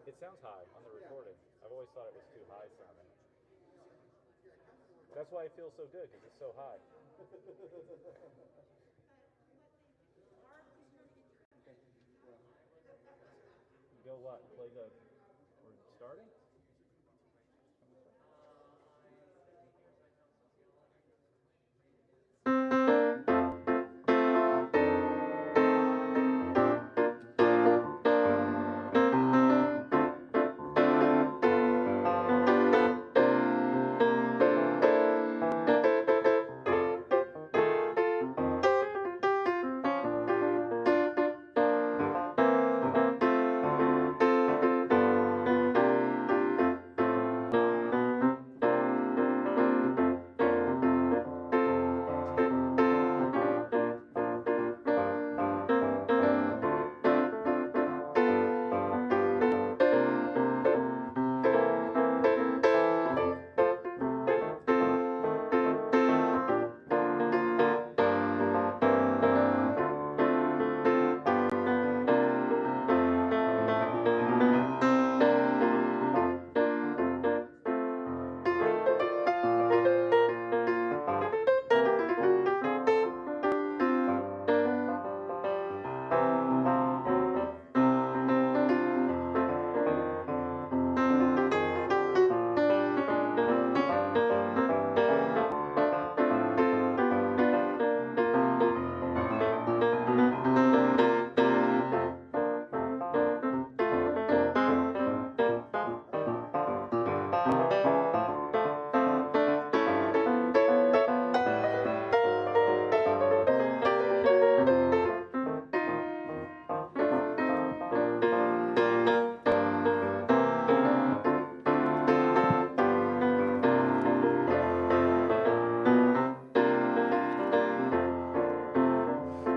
It sounds high on the recording. I've always thought it was too high sounding. That's why it feels so good, because it's so high. Go what? Play the... We're starting?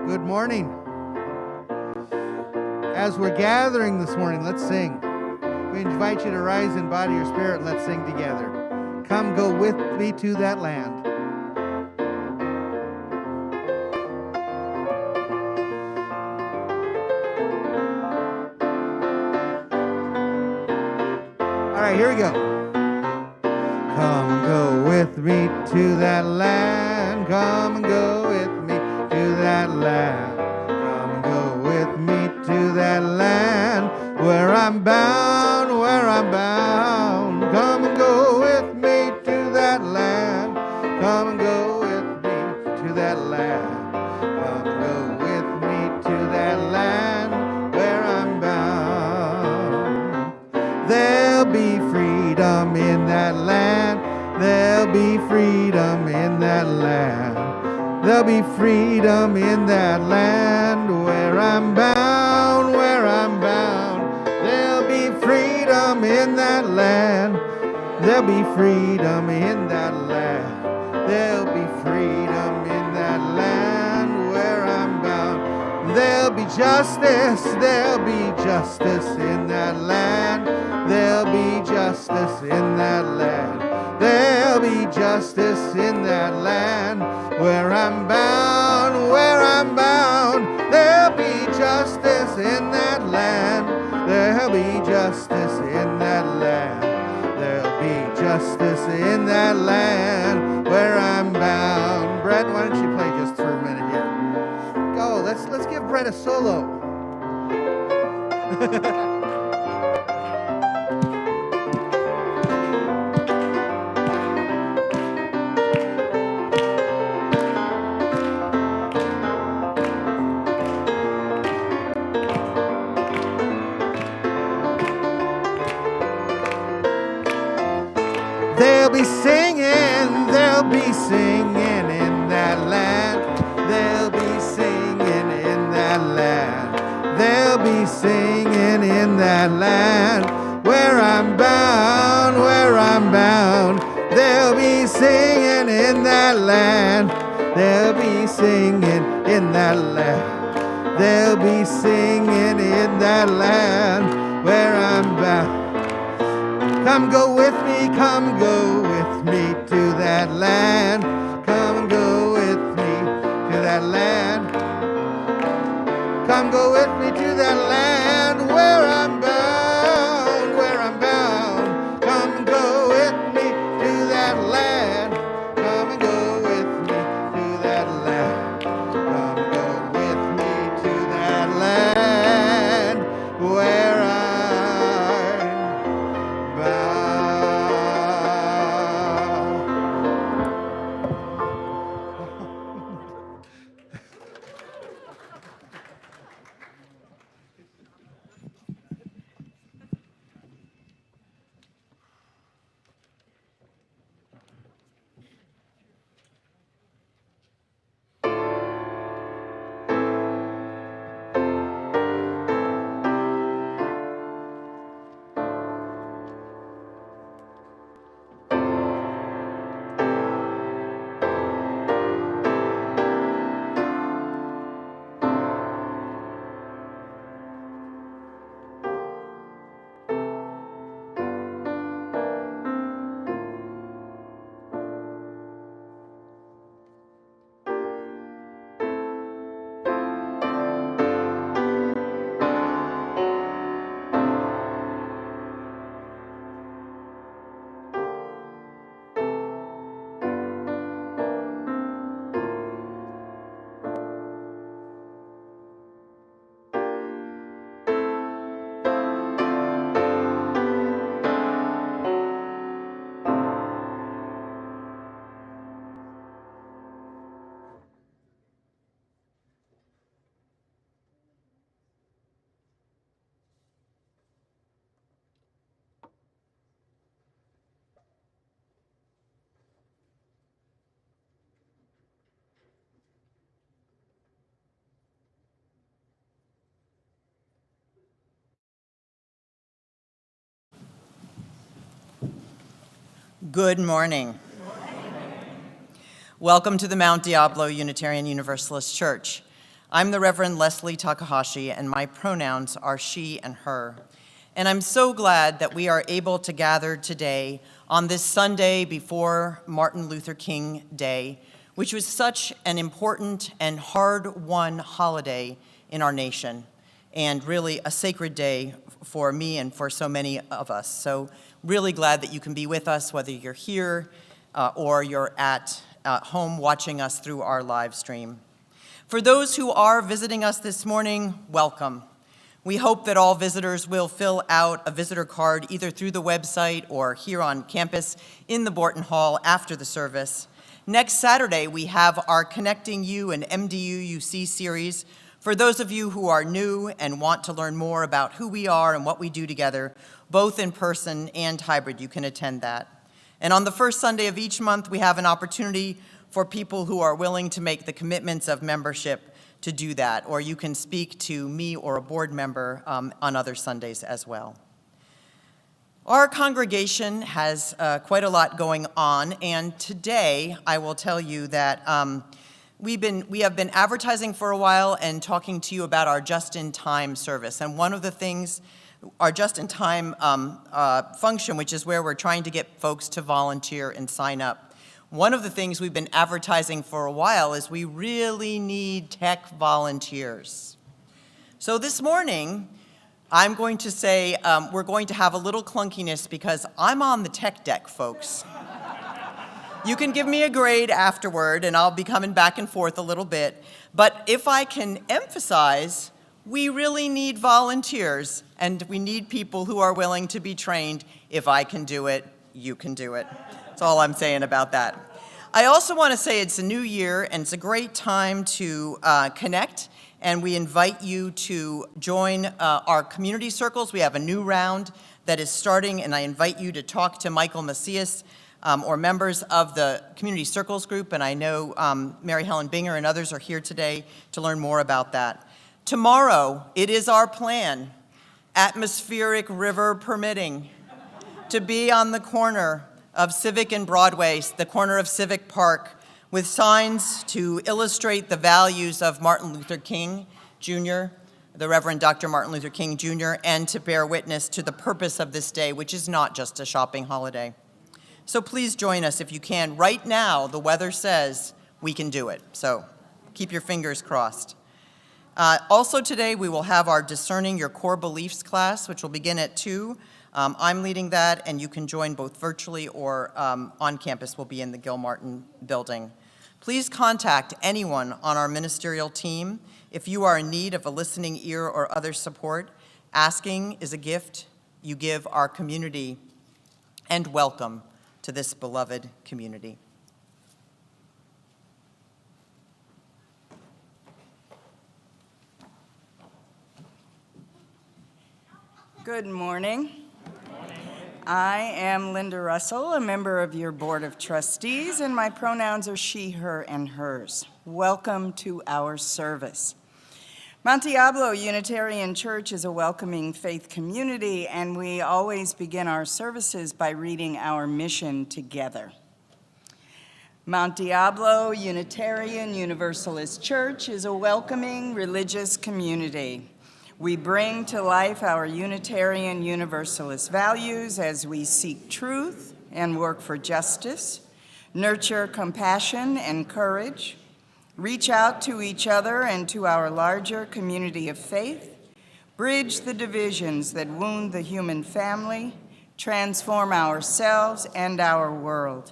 Good morning. As we're gathering this morning, let's sing. We invite you to rise in body or spirit and let's sing together. Come go with me to that land. All right, here we go. Come go with me to that land. Come and go with me to that land. Come and go with me to that land where I'm bound, where I'm bound. Come and go with me to that land. Come and go with me to that land. Come and go with me to that land where I'm bound. There'll be freedom in that land. There'll be freedom in that land. There'll be freedom in that land where I'm bound, where I'm bound. There'll be freedom in that land. There'll be freedom in that land. There'll be freedom in that land where I'm bound. There'll be justice in that land. There'll be justice in that land. There'll be justice in that land where I'm bound, where I'm bound. There'll be justice in that land. There'll be justice in that land. There'll be justice in that land where I'm bound. Brett, why don't you play just for a minute here? Go, let's give Brett a solo. They'll be singing in that land. They'll be singing in that land. They'll be singing in that land where I'm bound, where I'm bound. They'll be singing in that land. They'll be singing in that land. They'll be singing in that land where I'm bound. Come go with me, come go with me to that land. Come go with me to that land. Come go with me to that land where I'm bound, Good morning. Welcome to the Mount Diablo Unitarian Universalist Church. I'm the Reverend Leslie Takahashi, and my pronouns are she and her. And I'm so glad that we are able to gather today on this Sunday before Martin Luther King Day, which was such an important and hard-won holiday in our nation, and really a sacred day for me and for so many of us. So really glad that you can be with us, whether you're here or you're at home watching us through our live stream. For those who are visiting us this morning, welcome. We hope that all visitors will fill out a visitor card either through the website or here on campus in the Borton Hall after the service. Next Saturday, we have our Connecting You and MDU-UC series. For those of you who are new and want to learn more about who we are and what we do together, both in person and hybrid, you can attend that. And on the first Sunday of each month, we have an opportunity for people who are willing to make the commitments of membership to do that, or you can speak to me or a board member on other Sundays as well. Our congregation has quite a lot going on, and today I will tell you that we have been advertising for a while and talking to you about our just-in-time service. And one of the things, our just-in-time function, which is where we're trying to get folks to volunteer and sign up. One of the things we've been advertising for a while is we really need tech volunteers. So this morning, I'm going to say we're going to have a little clunkiness because I'm on the tech deck, folks. You can give me a grade afterward, and I'll be coming back and forth a little bit. But if I can emphasize, we really need volunteers, and we need people who are willing to be trained. If I can do it, you can do it. That's all I'm saying about that. I also want to say it's a new year, and it's a great time to connect, and we invite you to join our community circles. We have a new round that is starting, and I invite you to talk to Michael Macias, or members of the Community Circles group, and I know Mary Helen Binger and others are here today to learn more about that. Tomorrow, it is our plan, atmospheric river permitting, to be on the corner of Civic and Broadway, the corner of Civic Park, with signs to illustrate the values of Martin Luther King Jr., the Reverend Dr. Martin Luther King Jr., and to bear witness to the purpose of this day, which is not just a shopping holiday. So please join us if you can. Right now, the weather says we can do it, so keep your fingers crossed. Also today, we will have our Discerning Your Core Beliefs class, which will begin at 2. I'm leading that, and you can join both virtually or on campus. We'll be in the Gilmartin building. Please contact anyone on our ministerial team if you are in need of a listening ear or other support. Asking is a gift you give our community, and welcome to this beloved community. Good morning. I am Linda Russell, a member of your Board of Trustees, and my pronouns are she, her, and hers. Welcome to our service. Mount Diablo Unitarian Church is a welcoming faith community, and we always begin our services by reading our mission together. Mount Diablo Unitarian Universalist Church is a welcoming religious community. We bring to life our Unitarian Universalist values as we seek truth and work for justice, nurture compassion and courage, reach out to each other and to our larger community of faith, bridge the divisions that wound the human family, transform ourselves and our world.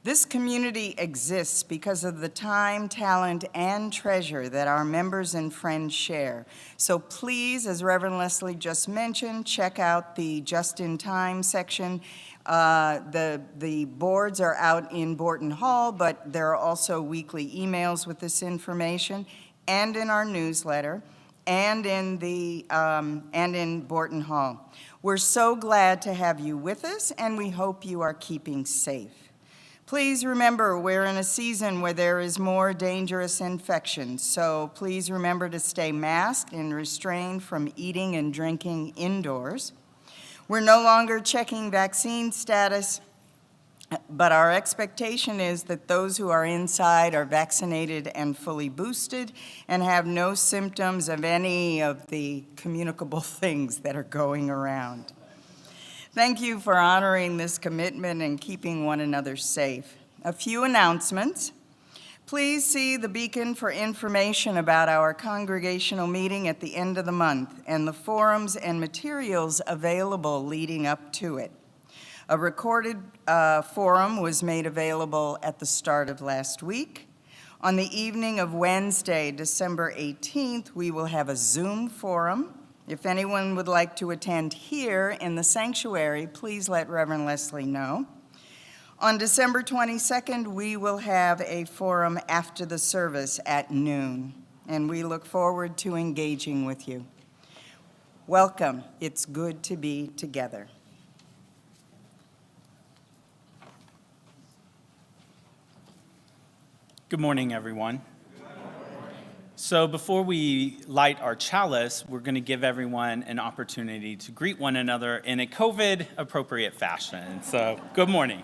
This community exists because of the time, talent, and treasure that our members and friends share. So please, as Reverend Leslie just mentioned, check out the just-in-time section. The boards are out in Borton Hall, but there are also weekly emails with this information, and in our newsletter, and in Borton Hall. We're so glad to have you with us, and we hope you are keeping safe. Please remember, we're in a season where there is more dangerous infection, so please remember to stay masked and restrained from eating and drinking indoors. We're no longer checking vaccine status, But our expectation is that those who are inside are vaccinated and fully boosted and have no symptoms of any of the communicable things that are going around. Thank you for honoring this commitment and keeping one another safe. A few announcements. Please see the beacon for information about our congregational meeting at the end of the month and the forums and materials available leading up to it. A recorded forum was made available at the start of last week. On the evening of Wednesday, December 18th, we will have a Zoom forum. If anyone would like to attend here in the sanctuary, please let Reverend Leslie know. On December 22nd, we will have a forum after the service at noon, and we look forward to engaging with you. Welcome. It's good to be together. Good morning, everyone. So before we light our chalice, we're going to give everyone an opportunity to greet one another in a COVID-appropriate fashion. So good morning.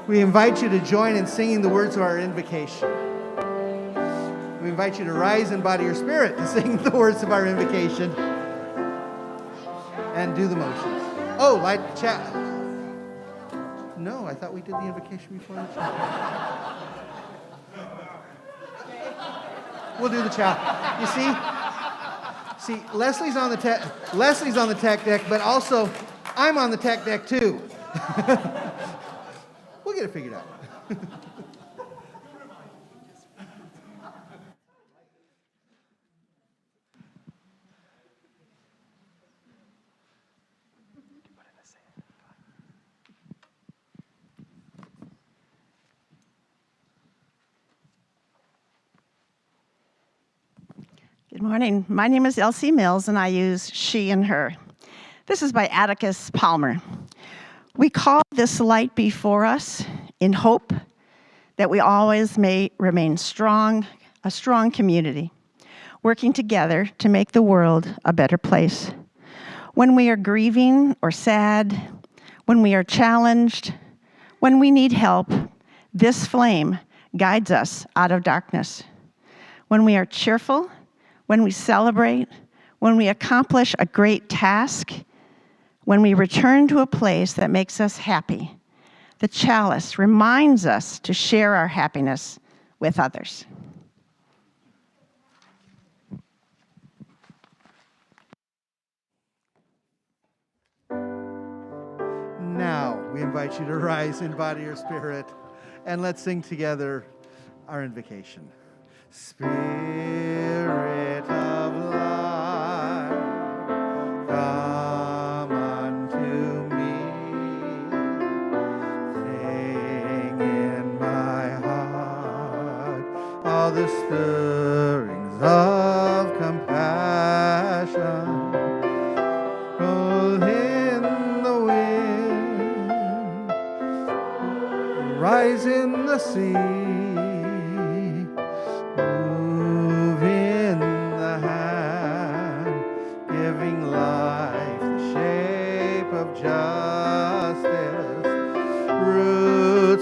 We invite you to join in singing the words of our invocation. We invite you to rise in body or spirit to sing the words of our invocation and do the motions. Oh, light the chat. No, I thought we did the invocation before the chat. We'll do the chat. You see, Leslie's on the tech deck, but also I'm on the tech deck too. We'll get it figured out. Good morning. My name is Elsie Mills, and I use she and her. This is by Atticus Palmer. We call this light before us in hope that we always may remain strong, a strong community, working together to make the world a better place. When we are grieving or sad, when we are challenged, when we need help, this flame guides us out of darkness. When we are cheerful, when we celebrate, when we accomplish a great task, when we return to a place that makes us happy, the chalice reminds us to share our happiness with others. Now, we invite you to rise in body or spirit, and let's sing together our invocation. Spirit of life, come unto me. Sing in my heart all the stirrings of compassion. Roll in the wind, rise in the sea.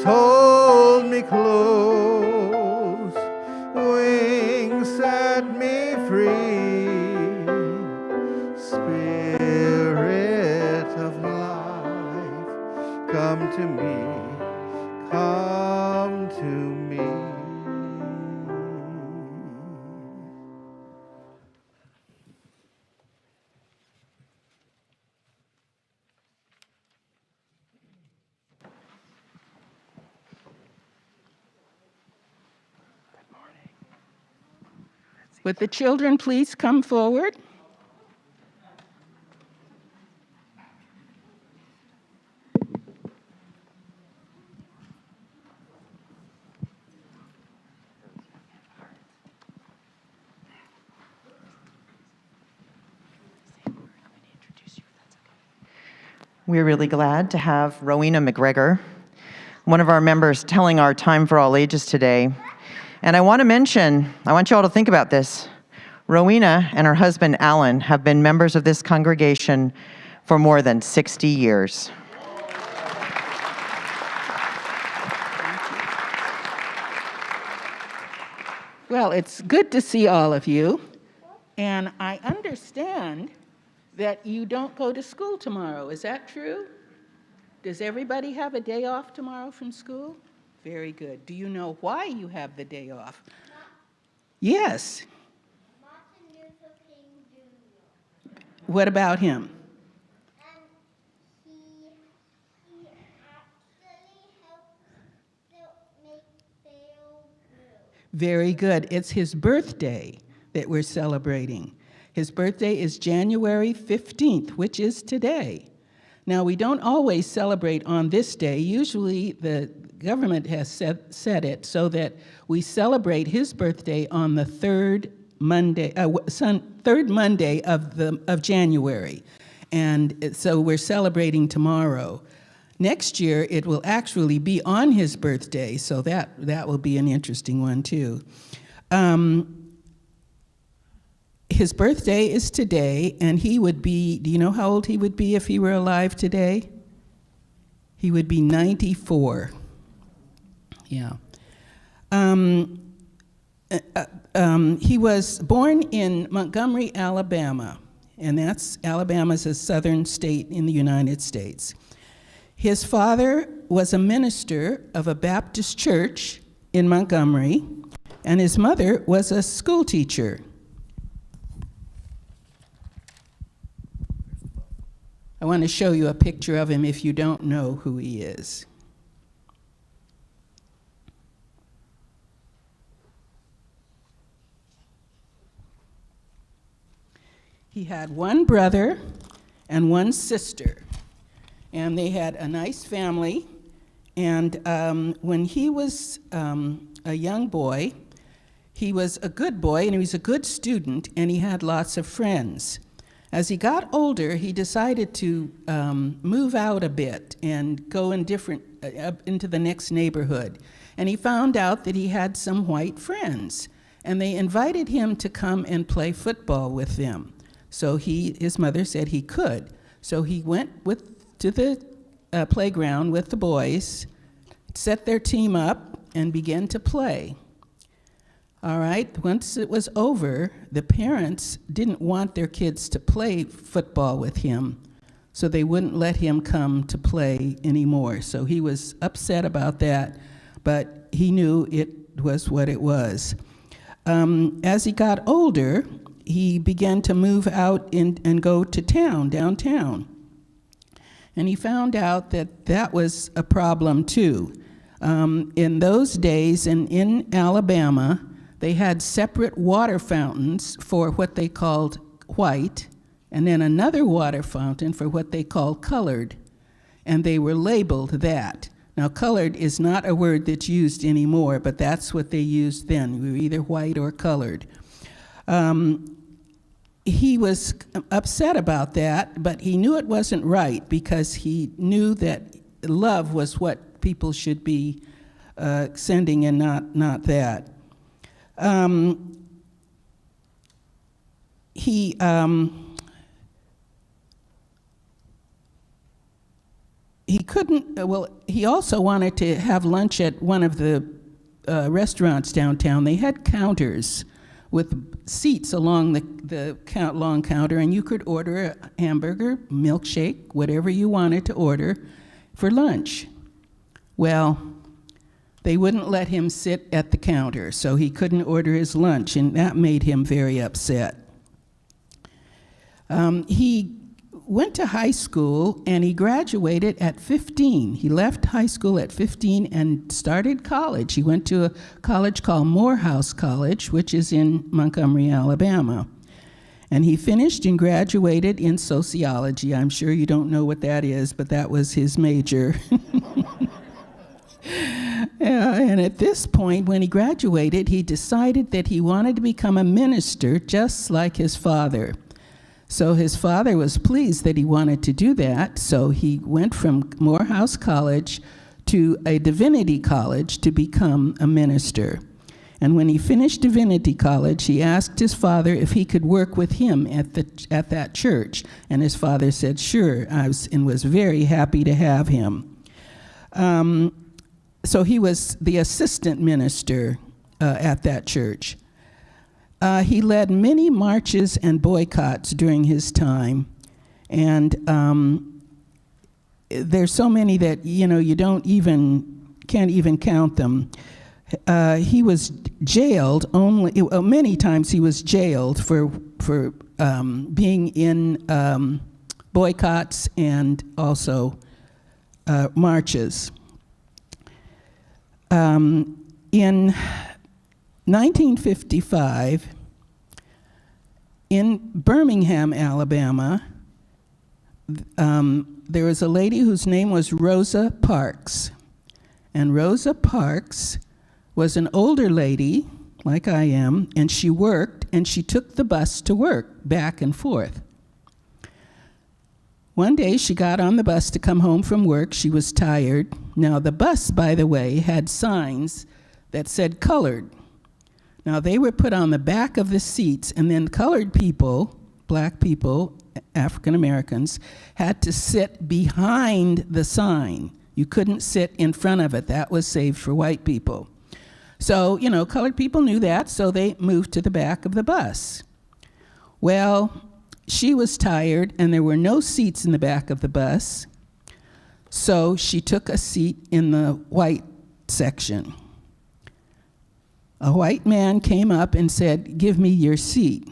hold me close, wings set me free. Spirit of life, come to me, come to me. Would the children please come forward? We're really glad to have Rowena McGregor, one of our members, telling our Time for All Ages today. And I want you all to think about this. Rowena and her husband, Alan, have been members of this congregation for more than 60 years. Well, it's good to see all of you. And I understand that you don't go to school tomorrow. Is that true? Does everybody have a day off tomorrow from school? Very good. Do you know why you have the day off? Yes. Martin Luther King Jr. What about him? He actually helped make Peril blue. Very good. It's his birthday that we're celebrating. His birthday is January 15th, which is today. Now, we don't always celebrate on this day. Usually, the government has set it so that we celebrate his birthday on the third Monday of January. And so we're celebrating tomorrow. Next year, it will actually be on his birthday, so that will be an interesting one, too. His birthday is today, and he would be, do you know how old he would be if he were alive today? He would be 94. Yeah. He was born in Montgomery, Alabama, and Alabama's a southern state in the United States. His father was a minister of a Baptist church in Montgomery, and his mother was a school teacher. I want to show you a picture of him if you don't know who he is. He had one brother and one sister, and they had a nice family. And when he was a young boy, he was a good boy, and he was a good student, and he had lots of friends. As he got older, he decided to move out a bit and go into the next neighborhood. And he found out that he had some white friends, and they invited him to come and play football with them. So his mother said he could. So he went to the playground with the boys, set their team up, and began to play. All right, once it was over, the parents didn't want their kids to play football with him, so they wouldn't let him come to play anymore. So he was upset about that, but he knew it was what it was. As he got older, he began to move out and go to downtown. And he found out that was a problem too. In those days, and in Alabama, they had separate water fountains for what they called white, and then another water fountain for what they called colored, and they were labeled that. Now, colored is not a word that's used anymore, but that's what they used then. We were either white or colored. He was upset about that, but he knew it wasn't right because he knew that love was what people should be sending and not that. he couldn't, well, he also wanted to have lunch at one of the restaurants downtown. They had counters with seats along the long counter, and you could order a hamburger, milkshake, whatever you wanted to order for lunch. Well, they wouldn't let him sit at the counter, so he couldn't order his lunch, and that made him very upset. He went to high school, and he graduated at 15. He left high school at 15 and started college. He went to a college called Morehouse College, which is in Montgomery, Alabama. And he finished and graduated in sociology. I'm sure you don't know what that is, but that was his major. And at this point, when he graduated, he decided that he wanted to become a minister just like his father. So his father was pleased that he wanted to do that, so he went from Morehouse College to a divinity college to become a minister. And when he finished divinity college, he asked his father if he could work with him at that church. And his father said, sure, and was very happy to have him. So he was the assistant minister at that church. He led many marches and boycotts during his time, and there's so many that you can't even count them. He was jailed many times. He was jailed for being in boycotts and also marches. In 1955, in Birmingham, Alabama, there was a lady whose name was Rosa Parks. And Rosa Parks was an older lady, like I am, and she worked, and she took the bus to work, back and forth. One day, she got on the bus to come home from work. She was tired. Now, the bus, by the way, had signs that said colored. Now, they were put on the back of the seats, and then colored people, black people, African Americans, had to sit behind the sign. You couldn't sit in front of it. That was saved for white people. So, colored people knew that, so they moved to the back of the bus. Well, she was tired, and there were no seats in the back of the bus, so she took a seat in the white section. A white man came up and said, "Give me your seat."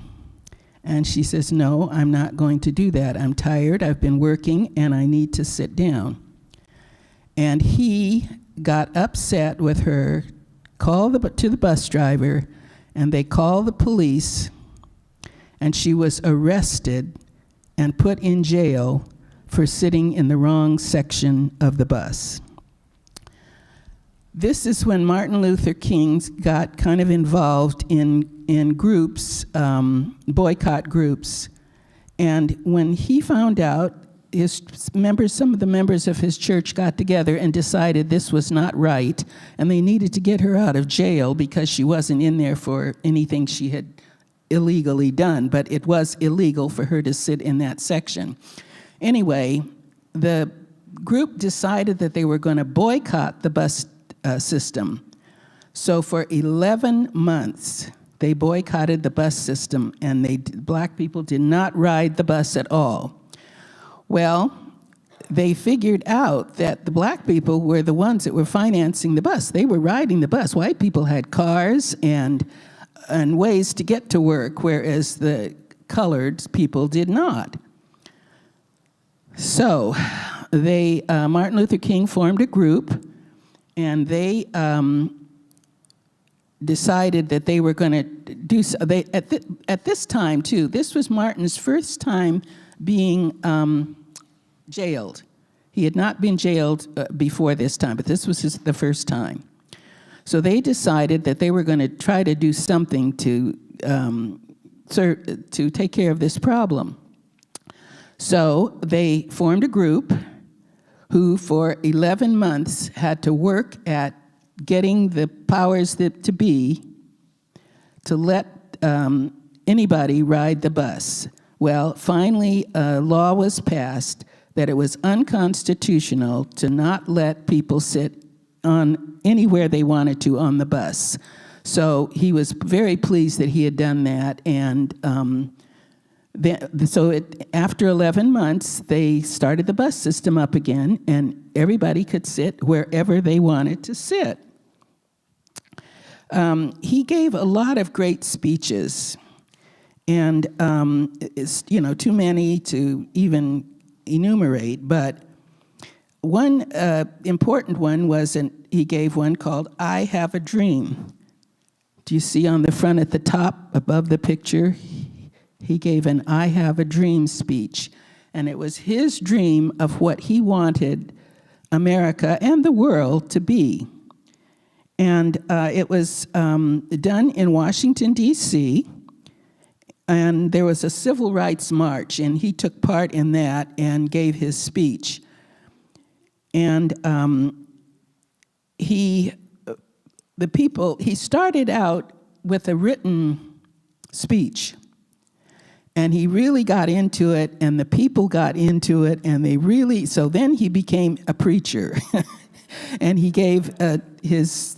And she says, "No, I'm not going to do that. I'm tired, I've been working, and I need to sit down." And he got upset with her, called to the bus driver, and they called the police, and she was arrested and put in jail for sitting in the wrong section of the bus. This is when Martin Luther King got kind of involved in groups, boycott groups. And when he found out, some of the members of his church got together and decided this was not right, and they needed to get her out of jail because she wasn't in there for anything she had illegally done, but it was illegal for her to sit in that section. Anyway, the group decided that they were going to boycott the bus system. So for 11 months, they boycotted the bus system, and black people did not ride the bus at all. Well, they figured out that the black people were the ones that were financing the bus. They were riding the bus. White people had cars and ways to get to work, whereas the colored people did not. So Martin Luther King formed a group, and they decided that they were going to do so. At this time, too, this was Martin's first time being jailed. He had not been jailed before this time, but this was the first time. So they decided that they were going to try to do something to take care of this problem. So they formed a group who for 11 months had to work at getting the powers that to be to let anybody ride the bus. Well, finally a law was passed that it was unconstitutional to not let people sit on anywhere they wanted to on the bus. So he was very pleased that he had done that, and after 11 months, they started the bus system up again, and everybody could sit wherever they wanted to sit. He gave a lot of great speeches, and it's too many to even enumerate, but one important one was he gave one called "I Have a Dream." Do you see on the front at the top above the picture? He gave an "I Have a Dream" speech, and it was his dream of what he wanted America and the world to be. And it was done in Washington, D.C., and there was a civil rights march, and he took part in that and gave his speech. And he started out with a written speech, and he really got into it, and the people got into it, and so then he became a preacher, and he gave his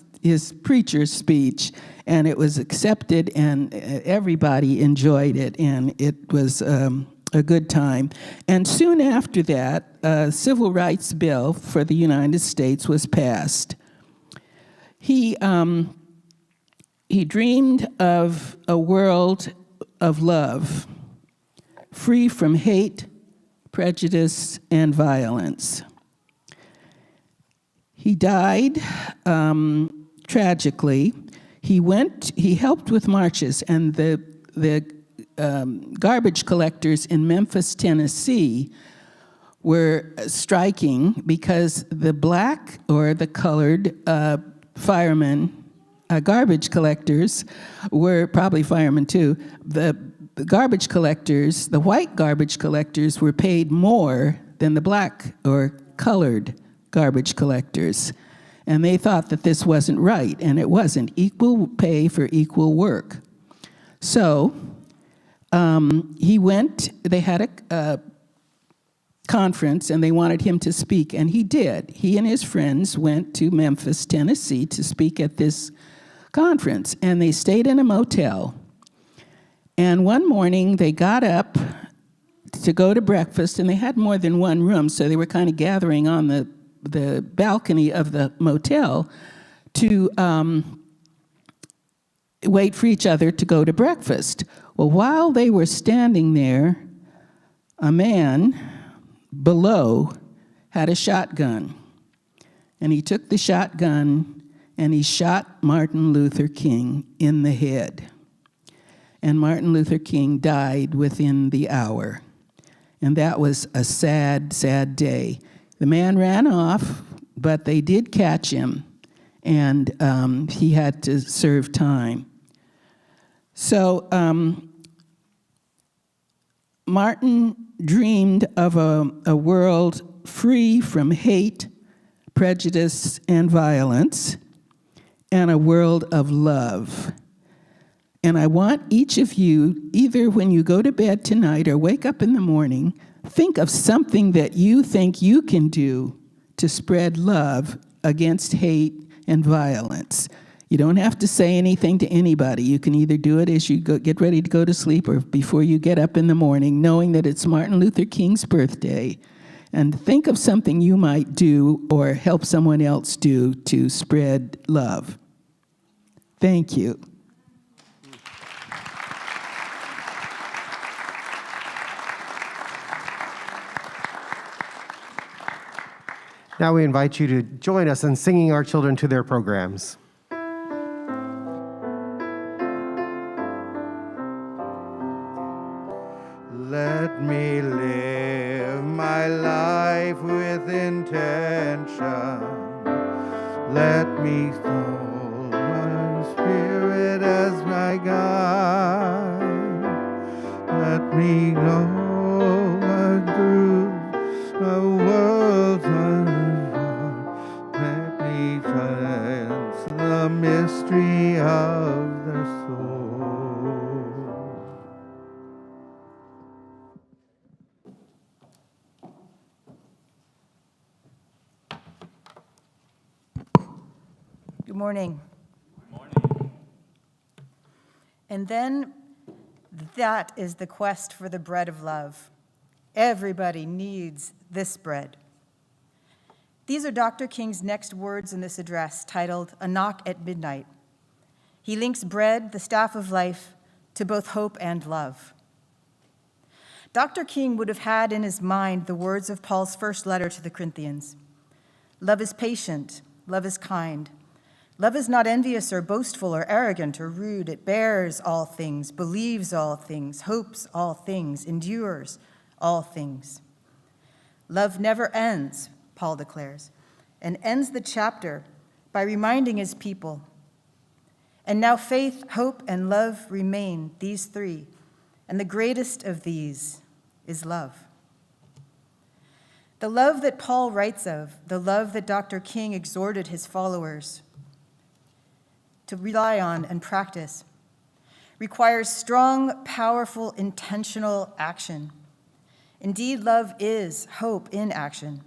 preacher's speech, and it was accepted, and everybody enjoyed it, and it was a good time. And soon after that, a civil rights bill for the United States was passed. He dreamed of a world of love, free from hate, prejudice, and violence. He died tragically. He helped with marches, and the garbage collectors in Memphis, Tennessee were striking because the black or the colored firemen, garbage collectors, were probably firemen too. The garbage collectors, the white garbage collectors, were paid more than the black or colored garbage collectors. And they thought that this wasn't right, and it wasn't. Equal pay for equal work. So he went, they had a conference, and they wanted him to speak, and he did. He and his friends went to Memphis, Tennessee to speak at this conference, and they stayed in a motel. And one morning, they got up to go to breakfast, and they had more than one room, so they were kind of gathering on the balcony of the motel to wait for each other to go to breakfast. Well, while they were standing there, a man below had a shotgun, and he took the shotgun and he shot Martin Luther King in the head. And Martin Luther King died within the hour. And that was a sad, sad day. The man ran off, but they did catch him, and he had to serve time. So Martin dreamed of a world free from hate, prejudice, and violence, and a world of love. And I want each of you, either when you go to bed tonight or wake up in the morning, think of something that you think you can do to spread love against hate and violence. You don't have to say anything to anybody. You can either do it as you get ready to go to sleep or before you get up in the morning, knowing that it's Martin Luther King's birthday. And think of something you might do or help someone else do to spread love. Thank you. Now we invite you to join us in singing our children to their programs. Let me live my life with intention. Let me hold my spirit as my guide. Let me know the truth, the world's let me trance the mystery of the soul. Good morning. And then that is the quest for the bread of love. Everybody needs this bread. These are Dr. King's next words in this address, titled A Knock at Midnight. He links bread, the staff of life, to both hope and love. Dr. King would have had in his mind the words of Paul's first letter to the Corinthians. Love is patient, love is kind. Love is not envious or boastful or arrogant or rude. It bears all things, believes all things, hopes all things, endures all things. Love never ends, Paul declares, and ends the chapter by reminding his people. And now faith, hope, and love remain, these three, and the greatest of these is love. The love that Paul writes of, the love that Dr. King exhorted his followers to rely on and practice, requires strong, powerful, intentional action. Indeed, love is hope in action.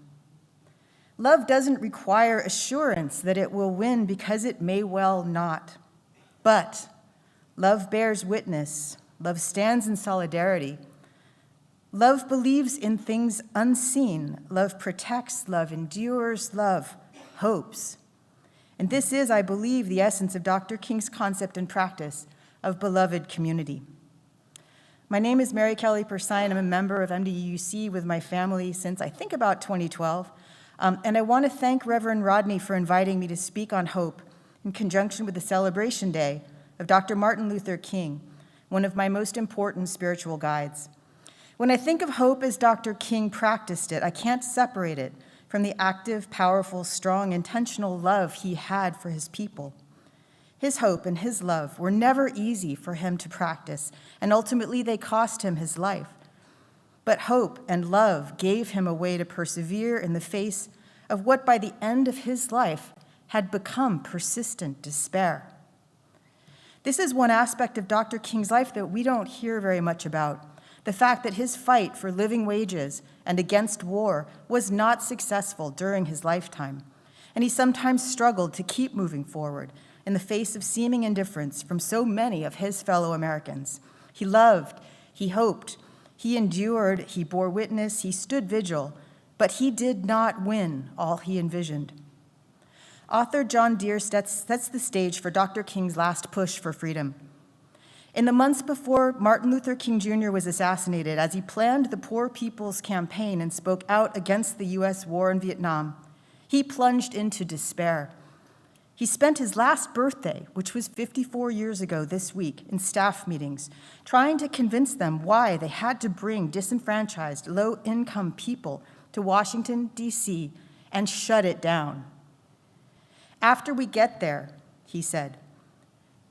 Love doesn't require assurance that it will win because it may well not. But love bears witness. Love stands in solidarity. Love believes in things unseen. Love protects. Love endures. Love hopes. And this is, I believe, the essence of Dr. King's concept and practice of beloved community. My name is Mary Kelly Persine. I'm a member of MDUC with my family since I think about 2012. And I want to thank Reverend Rodney for inviting me to speak on hope in conjunction with the celebration day of Dr. Martin Luther King, one of my most important spiritual guides. When I think of hope as Dr. King practiced it, I can't separate it from the active, powerful, strong, intentional love he had for his people. His hope and his love were never easy for him to practice, and ultimately they cost him his life. But hope and love gave him a way to persevere in the face of what by the end of his life had become persistent despair. This is one aspect of Dr. King's life that we don't hear very much about. The fact that his fight for living wages and against war was not successful during his lifetime, and he sometimes struggled to keep moving forward in the face of seeming indifference from so many of his fellow Americans. He loved, he hoped, he endured, he bore witness, he stood vigil, but he did not win all he envisioned. Author John Deere sets the stage for Dr. King's last push for freedom. In the months before Martin Luther King Jr. was assassinated, as he planned the Poor People's Campaign and spoke out against the U.S. war in Vietnam, he plunged into despair. He spent his last birthday, which was 54 years ago this week, in staff meetings, trying to convince them why they had to bring disenfranchised, low-income people to Washington, D.C., and shut it down. After we get there, he said,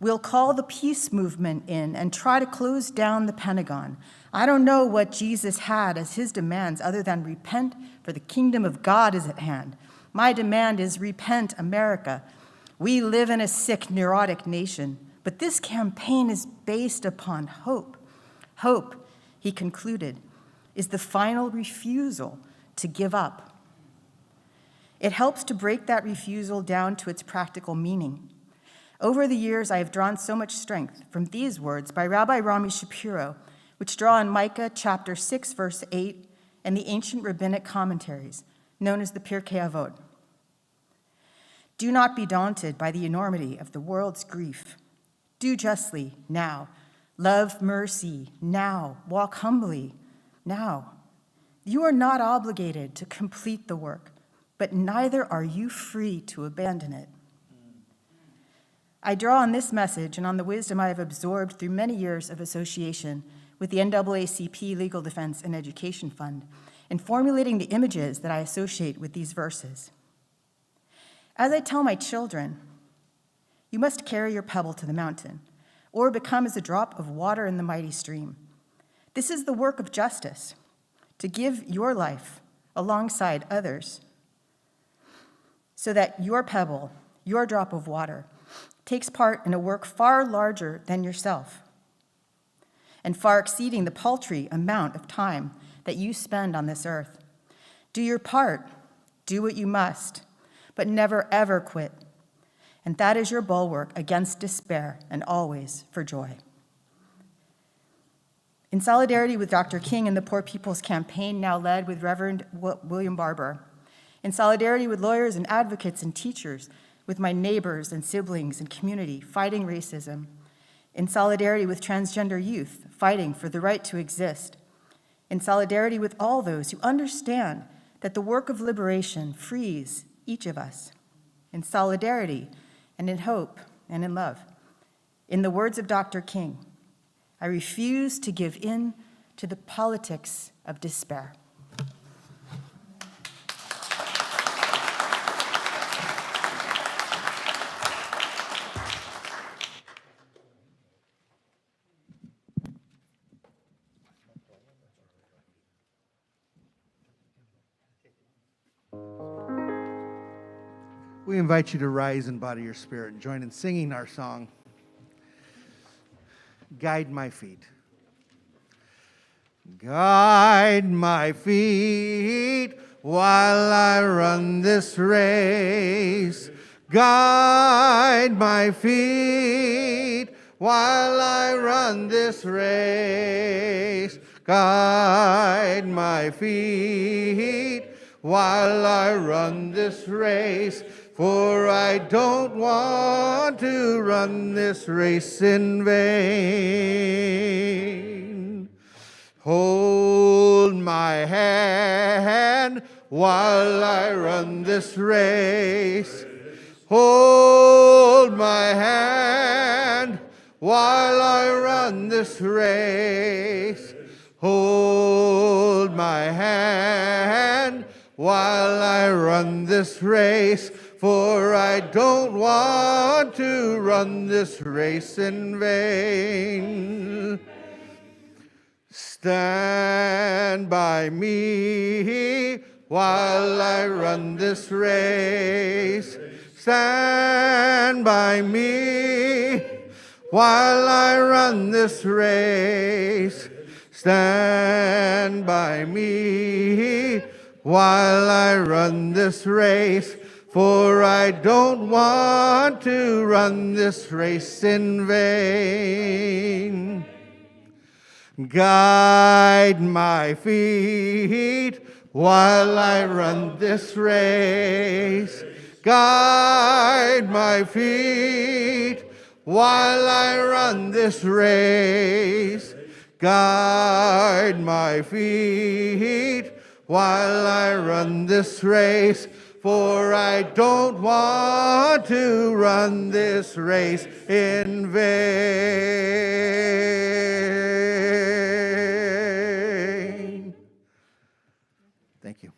we'll call the peace movement in and try to close down the Pentagon. I don't know what Jesus had as his demands other than repent, for the kingdom of God is at hand. My demand is repent, America. We live in a sick, neurotic nation, but this campaign is based upon hope. Hope, he concluded, is the final refusal to give up. It helps to break that refusal down to its practical meaning. Over the years, I have drawn so much strength from these words by Rabbi Rami Shapiro, which draw on Micah chapter 6, verse 8, and the ancient rabbinic commentaries, known as the Pirkei Avot. Do not be daunted by the enormity of the world's grief. Do justly now. Love mercy now. Walk humbly now. You are not obligated to complete the work, but neither are you free to abandon it. I draw on this message and on the wisdom I have absorbed through many years of association with the NAACP Legal Defense and Education Fund in formulating the images that I associate with these verses. As I tell my children, you must carry your pebble to the mountain or become as a drop of water in the mighty stream. This is the work of justice, to give your life alongside others so that your pebble, your drop of water, takes part in a work far larger than yourself and far exceeding the paltry amount of time that you spend on this earth. Do your part, do what you must, but never ever quit. and that is your bulwark against despair and always for joy. In solidarity with Dr. King and the Poor People's Campaign, now led with Reverend William Barber, in solidarity with lawyers and advocates and teachers, with my neighbors and siblings and community fighting racism, in solidarity with transgender youth fighting for the right to exist, in solidarity with all those who understand that the work of liberation frees each of us, in solidarity and in hope and in love. In the words of Dr. King, I refuse to give in to the politics of despair. We invite you to rise in body or spirit and join in singing our song, Guide My Feet. Guide my feet while I run this race. Guide my feet while I run this race. Guide my feet while I run this race. For I don't want to run this race in vain. Hold my hand while I run this race. Hold my hand while I run this race. Hold my hand while I run this race. For I don't want to run this race in vain. Stand by me while I run this race. Stand by me while I run this race. Stand by me while I run this race. For I don't want to run this race in vain. Guide my feet while I run this race. Guide my feet while I run this race. Guide my feet while I run this race. For I don't want to run this race in vain. Thank you.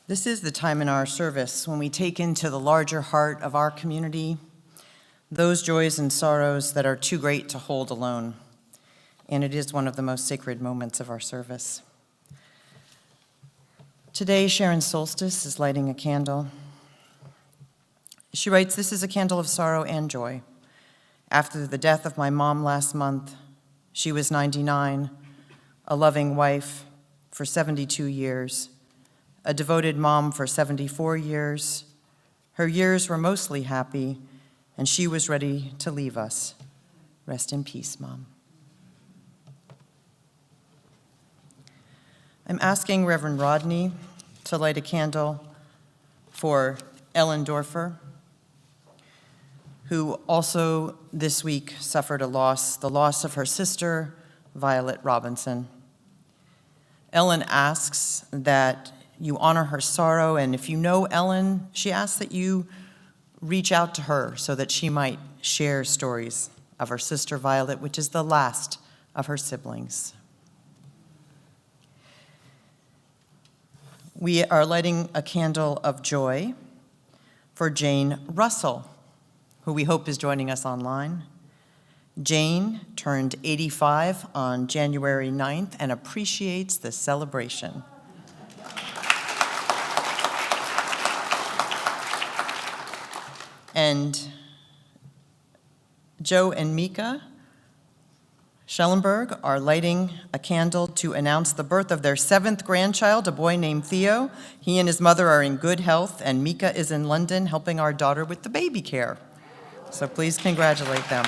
This is the time in our service when we take into the larger heart of our community those joys and sorrows that are too great to hold alone. And it is one of the most sacred moments of our service. Today, Sharon Solstice is lighting a candle. She writes, "This is a candle of sorrow and joy. After the death of my mom last month, she was 99, a loving wife for 72 years, a devoted mom for 74 years. Her years were mostly happy, and she was ready to leave us. Rest in peace, Mom." I'm asking Reverend Rodney to light a candle for Ellen Dorfer, who also this week suffered the loss of her sister, Violet Robinson. Ellen asks that you honor her sorrow, and if you know Ellen, she asks that you reach out to her so that she might share stories of her sister Violet, which is the last of her siblings. We are lighting a candle of joy for Jane Russell, who we hope is joining us online. Jane turned 85 on January 9th and appreciates the celebration. And Joe and Mika Schellenberg are lighting a candle to announce the birth of their 7th grandchild, a boy named Theo. He and his mother are in good health, and Mika is in London helping our daughter with the baby care. So please congratulate them.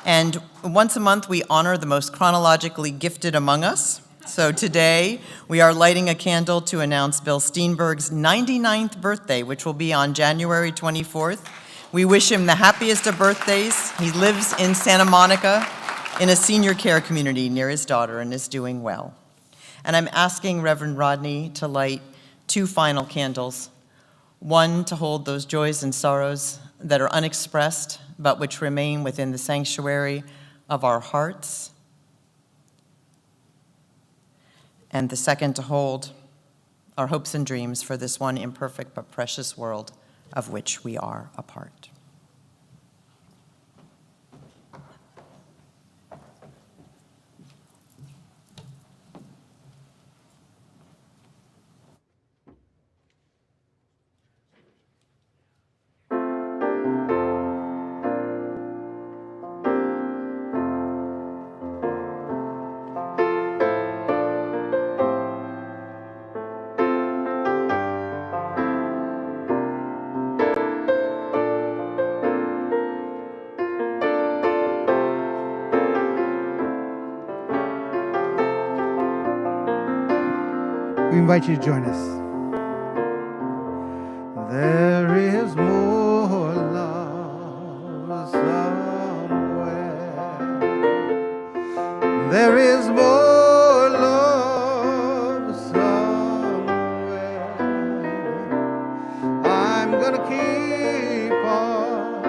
And once a month, we honor the most chronologically gifted among us. So today, we are lighting a candle to announce Bill Steenberg's 99th birthday, which will be on January 24th. We wish him the happiest of birthdays. He lives in Santa Monica in a senior care community near his daughter and is doing well. And I'm asking Reverend Rodney to light 2 final candles, one to hold those joys and sorrows that are unexpressed, but which remain within the sanctuary of our hearts, and the second to hold our hopes and dreams for this one imperfect but precious world of which we are a part. We invite you to join us. There is more love somewhere. There is more love somewhere. I'm gonna keep on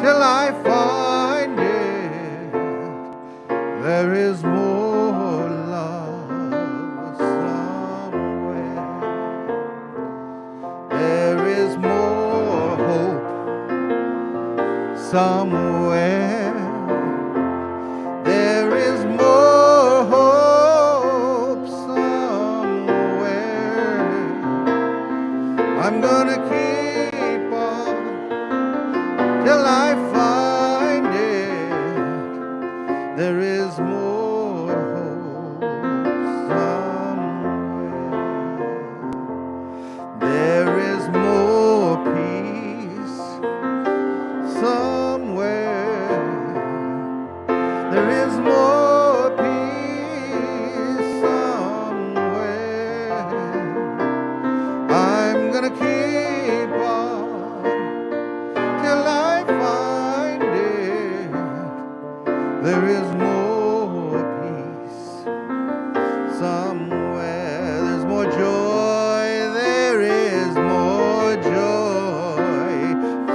till I find it. There is more. Somewhere there is more hope. Somewhere I'm gonna keep on till I find it. There is more hope somewhere. There is more peace somewhere. There is more peace somewhere. I'm gonna keep on till I find it. There is more peace somewhere. There's more joy. There is more joy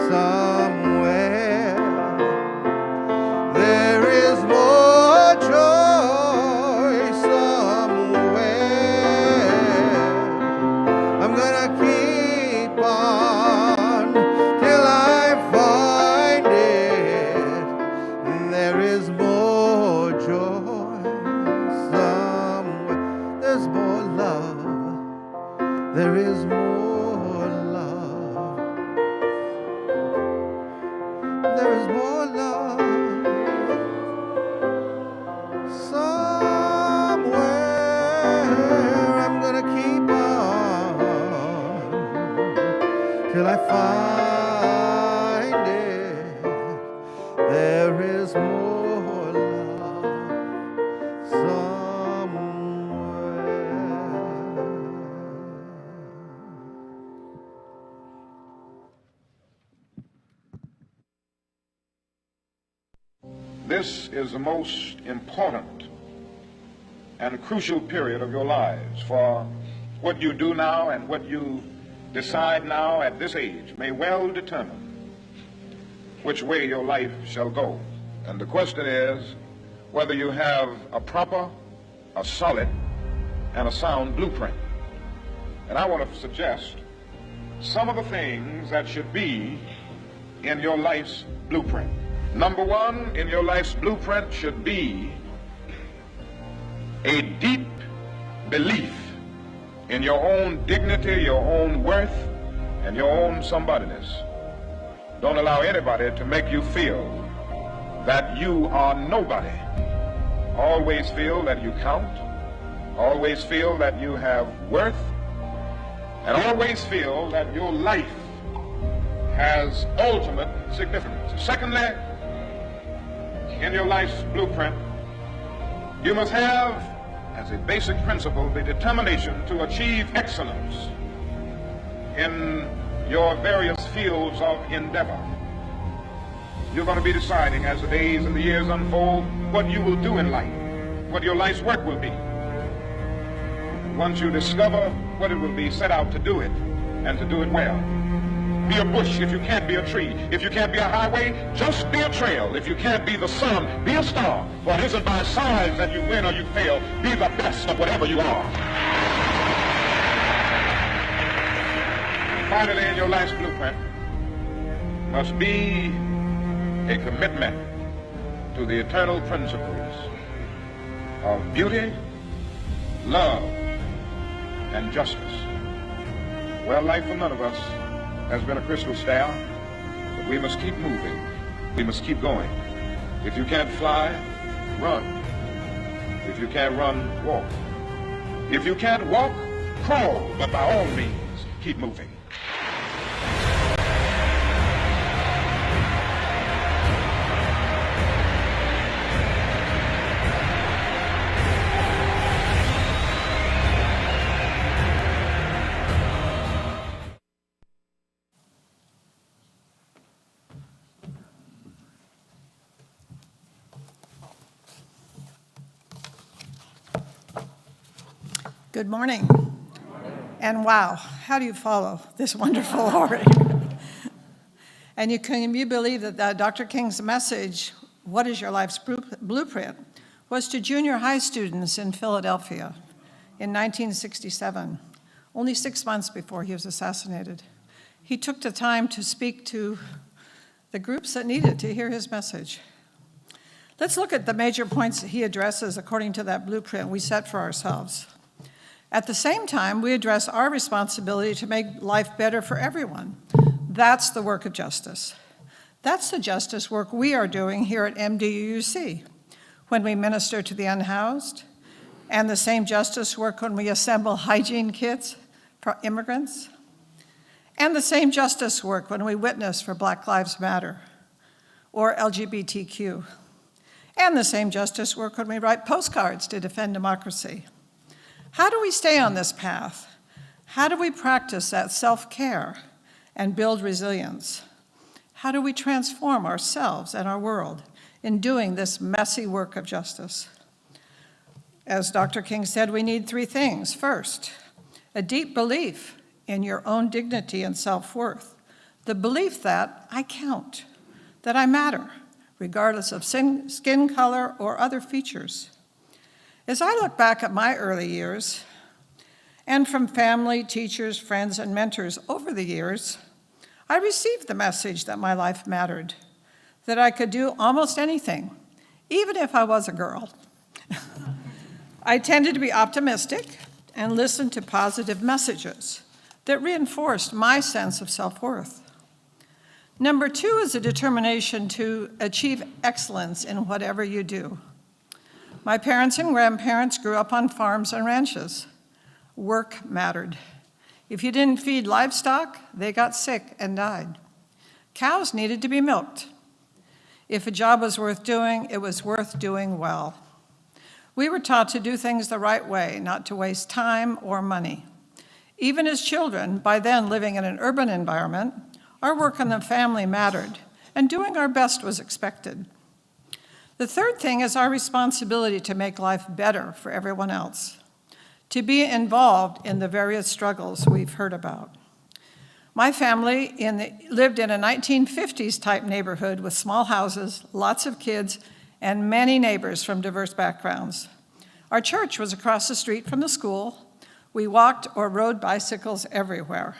somewhere. There is more joy somewhere. I'm gonna keep on till I find it. There is more joy somewhere. There's more love. There is more love. There is more love somewhere. I'm gonna keep on till I find it. There is more love somewhere. This is the most important and crucial period of your lives, for what you do now and what you decide now at this age may well determine which way your life shall go. And the question is whether you have a proper, a solid, and a sound blueprint. And I want to suggest some of the things that should be in your life's blueprint. Number one, in your life's blueprint should be a deep belief in your own dignity, your own worth, and your own somebodyness. Don't allow anybody to make you feel that you are nobody. Always feel that you count. Always feel that you have worth. And always feel that your life has ultimate significance. Secondly, in your life's blueprint, you must have, as a basic principle, the determination to achieve excellence in your various fields of endeavor. You're going to be deciding as the days and the years unfold what you will do in life, what your life's work will be. Once you discover what it will be, set out to do it, and to do it well. Be a bush if you can't be a tree. If you can't be a highway, just be a trail. If you can't be the sun, be a star. For it isn't by size that you win or you fail. Be the best of whatever you are. Finally, in your life's blueprint must be a commitment to the eternal principles of beauty, love, and justice. Well, life for none of us has been a crystal staff, but we must keep moving. We must keep going. If you can't fly, run. If you can't run, walk. If you can't walk, crawl, but by all means, keep moving. Good morning. And wow, how do you follow this wonderful order? And can you believe that Dr. King's message, what is your life's blueprint, was to junior high students in Philadelphia in 1967, only 6 months before he was assassinated. He took the time to speak to the groups that needed to hear his message. Let's look at the major points that he addresses according to that blueprint we set for ourselves. At the same time, we address our responsibility to make life better for everyone. That's the work of justice. That's the justice work we are doing here at MDUC when we minister to the unhoused, and the same justice work when we assemble hygiene kits for immigrants, and the same justice work when we witness for Black Lives Matter or LGBTQ, and the same justice work when we write postcards to defend democracy. How do we stay on this path? How do we practice that self-care and build resilience? How do we transform ourselves and our world in doing this messy work of justice? As Dr. King said, we need three things. First, a deep belief in your own dignity and self-worth, the belief that I count, that I matter, regardless of skin color or other features. As I look back at my early years, and from family, teachers, friends, and mentors over the years, I received the message that my life mattered, that I could do almost anything, even if I was a girl. I tended to be optimistic and listen to positive messages that reinforced my sense of self-worth. Number two is a determination to achieve excellence in whatever you do. My parents and grandparents grew up on farms and ranches. Work mattered. If you didn't feed livestock, they got sick and died. Cows needed to be milked. If a job was worth doing, it was worth doing well. We were taught to do things the right way, not to waste time or money. Even as children, by then living in an urban environment, our work in the family mattered, and doing our best was expected. The third thing is our responsibility to make life better for everyone else, to be involved in the various struggles we've heard about. My family lived in a 1950s type neighborhood with small houses, lots of kids, and many neighbors from diverse backgrounds. Our church was across the street from the school. We walked or rode bicycles everywhere.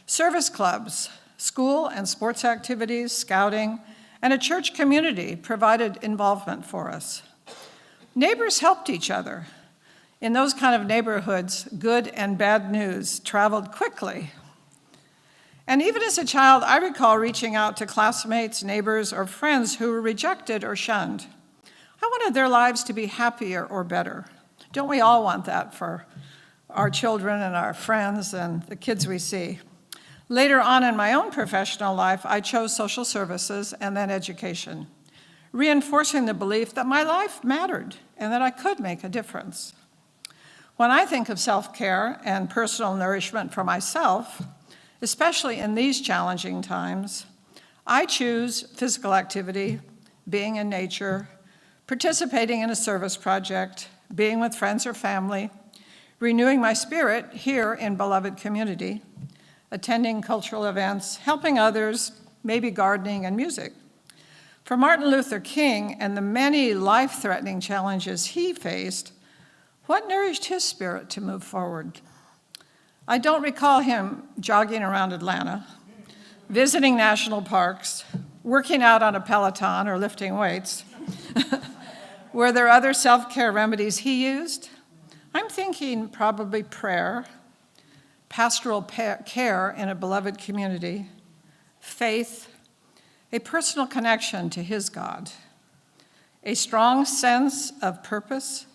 Service clubs, school and sports activities, scouting, and a church community provided involvement for us. Neighbors helped each other. In those kind of neighborhoods, good and bad news traveled quickly. And even as a child, I recall reaching out to classmates, neighbors, or friends who were rejected or shunned. I wanted their lives to be happier or better. Don't we all want that for our children and our friends and the kids we see? Later on in my own professional life, I chose social services and then education, reinforcing the belief that my life mattered and that I could make a difference. When I think of self-care and personal nourishment for myself, especially in these challenging times, I choose physical activity, being in nature, participating in a service project, being with friends or family, renewing my spirit here in beloved community, attending cultural events, helping others, maybe gardening and music. For Martin Luther King and the many life-threatening challenges he faced, what nourished his spirit to move forward? I don't recall him jogging around Atlanta, visiting national parks, working out on a Peloton or lifting weights. Were there other self-care remedies he used? I'm thinking probably prayer, pastoral care in a beloved community, faith, a personal connection to his God, a strong sense of purpose,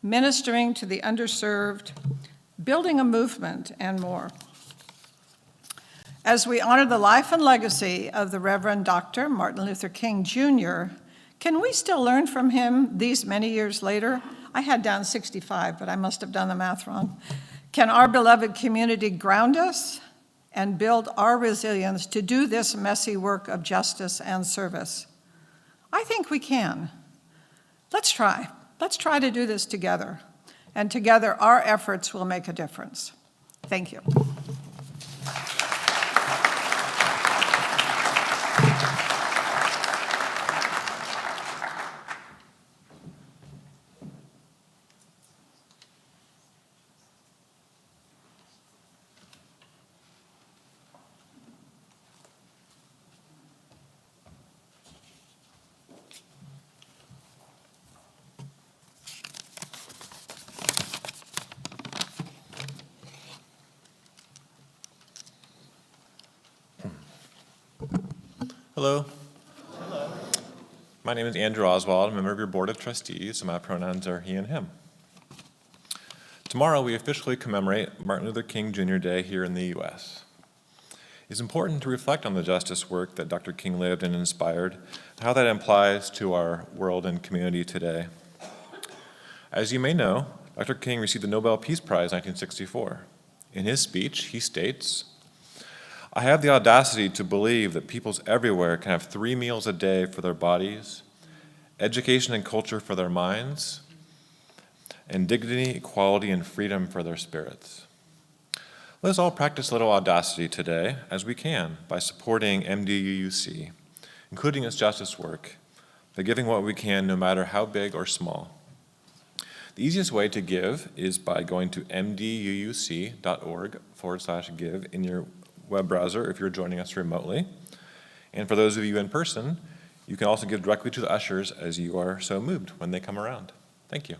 ministering to the underserved, building a movement, and more. As we honor the life and legacy of the Reverend Dr. Martin Luther King Jr., can we still learn from him these many years later? I had down 65, but I must have done the math wrong. Can our beloved community ground us and build our resilience to do this messy work of justice and service? I think we can. Let's try. Let's try to do this together. And together, our efforts will make a difference. Thank you. Hello. Hello. My name is Andrew Oswald, I'm a member of your Board of Trustees, and my pronouns are he and him. Tomorrow, we officially commemorate Martin Luther King Jr. Day here in the U.S. It's important to reflect on the justice work that Dr. King lived and inspired, and how that applies to our world and community today. As you may know, Dr. King received the Nobel Peace Prize in 1964. In his speech, he states, "I have the audacity to believe that peoples everywhere can have 3 meals a day for their bodies, education and culture for their minds, and dignity, equality, and freedom for their spirits." Let us all practice a little audacity today as we can by supporting MDUUC, including its justice work, by giving what we can no matter how big or small. The easiest way to give is by going to mduuc.org/give in your web browser if you're joining us remotely. And for those of you in person, you can also give directly to the ushers as you are so moved when they come around. Thank you.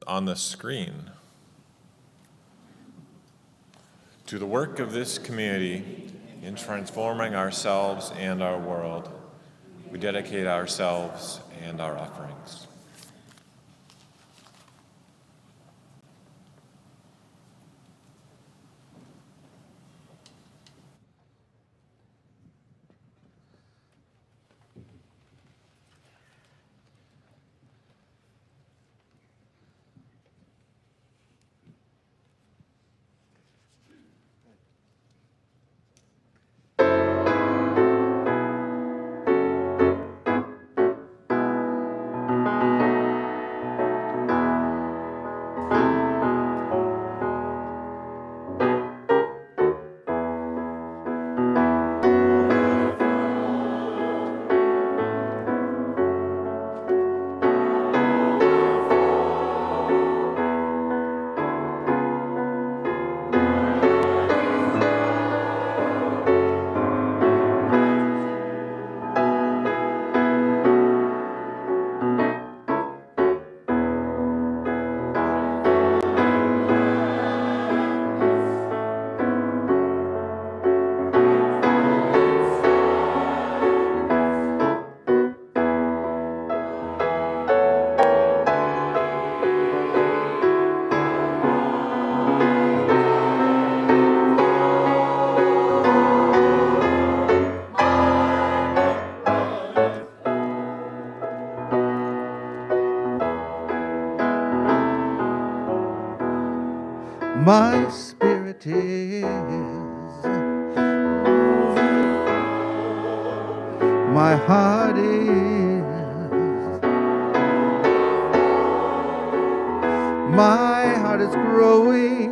On the screen. To the work of this community in transforming ourselves and our world, we dedicate ourselves and our offerings. My spirit is moving, my heart is, growing,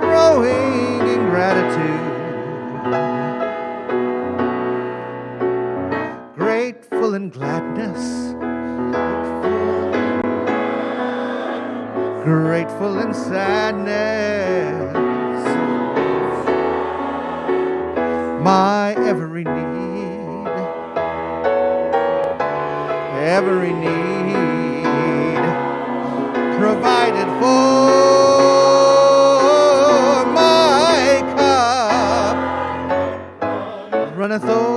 growing in gratitude, grateful in gladness, grateful in sadness, my every need, provided for. My cup runneth over.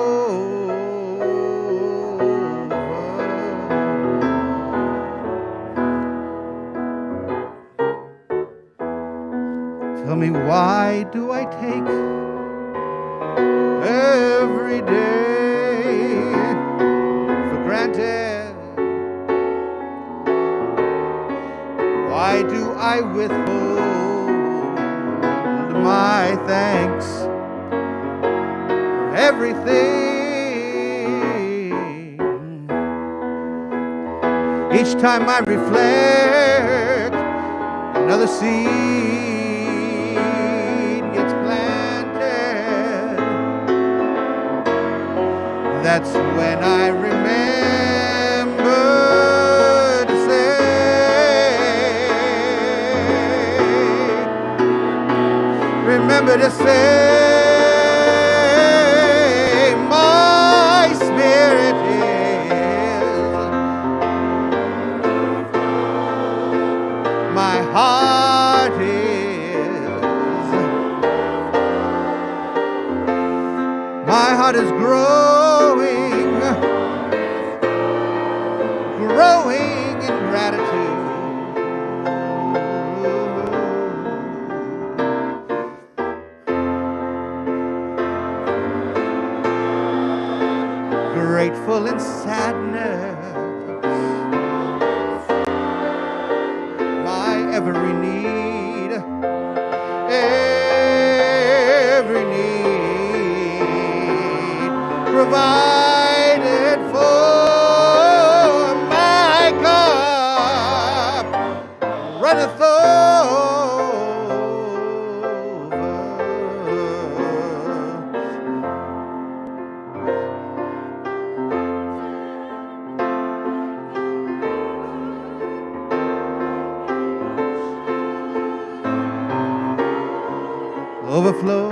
Tell me, why do I take every day for granted? Why do I withhold my thanks for everything? Each time I reflect, another seed gets planted. That's when I remember to say, my spirit is, my heart is growing, growing in gratitude. Grateful in sadness, my every need, provided for. My cup runneth overflow.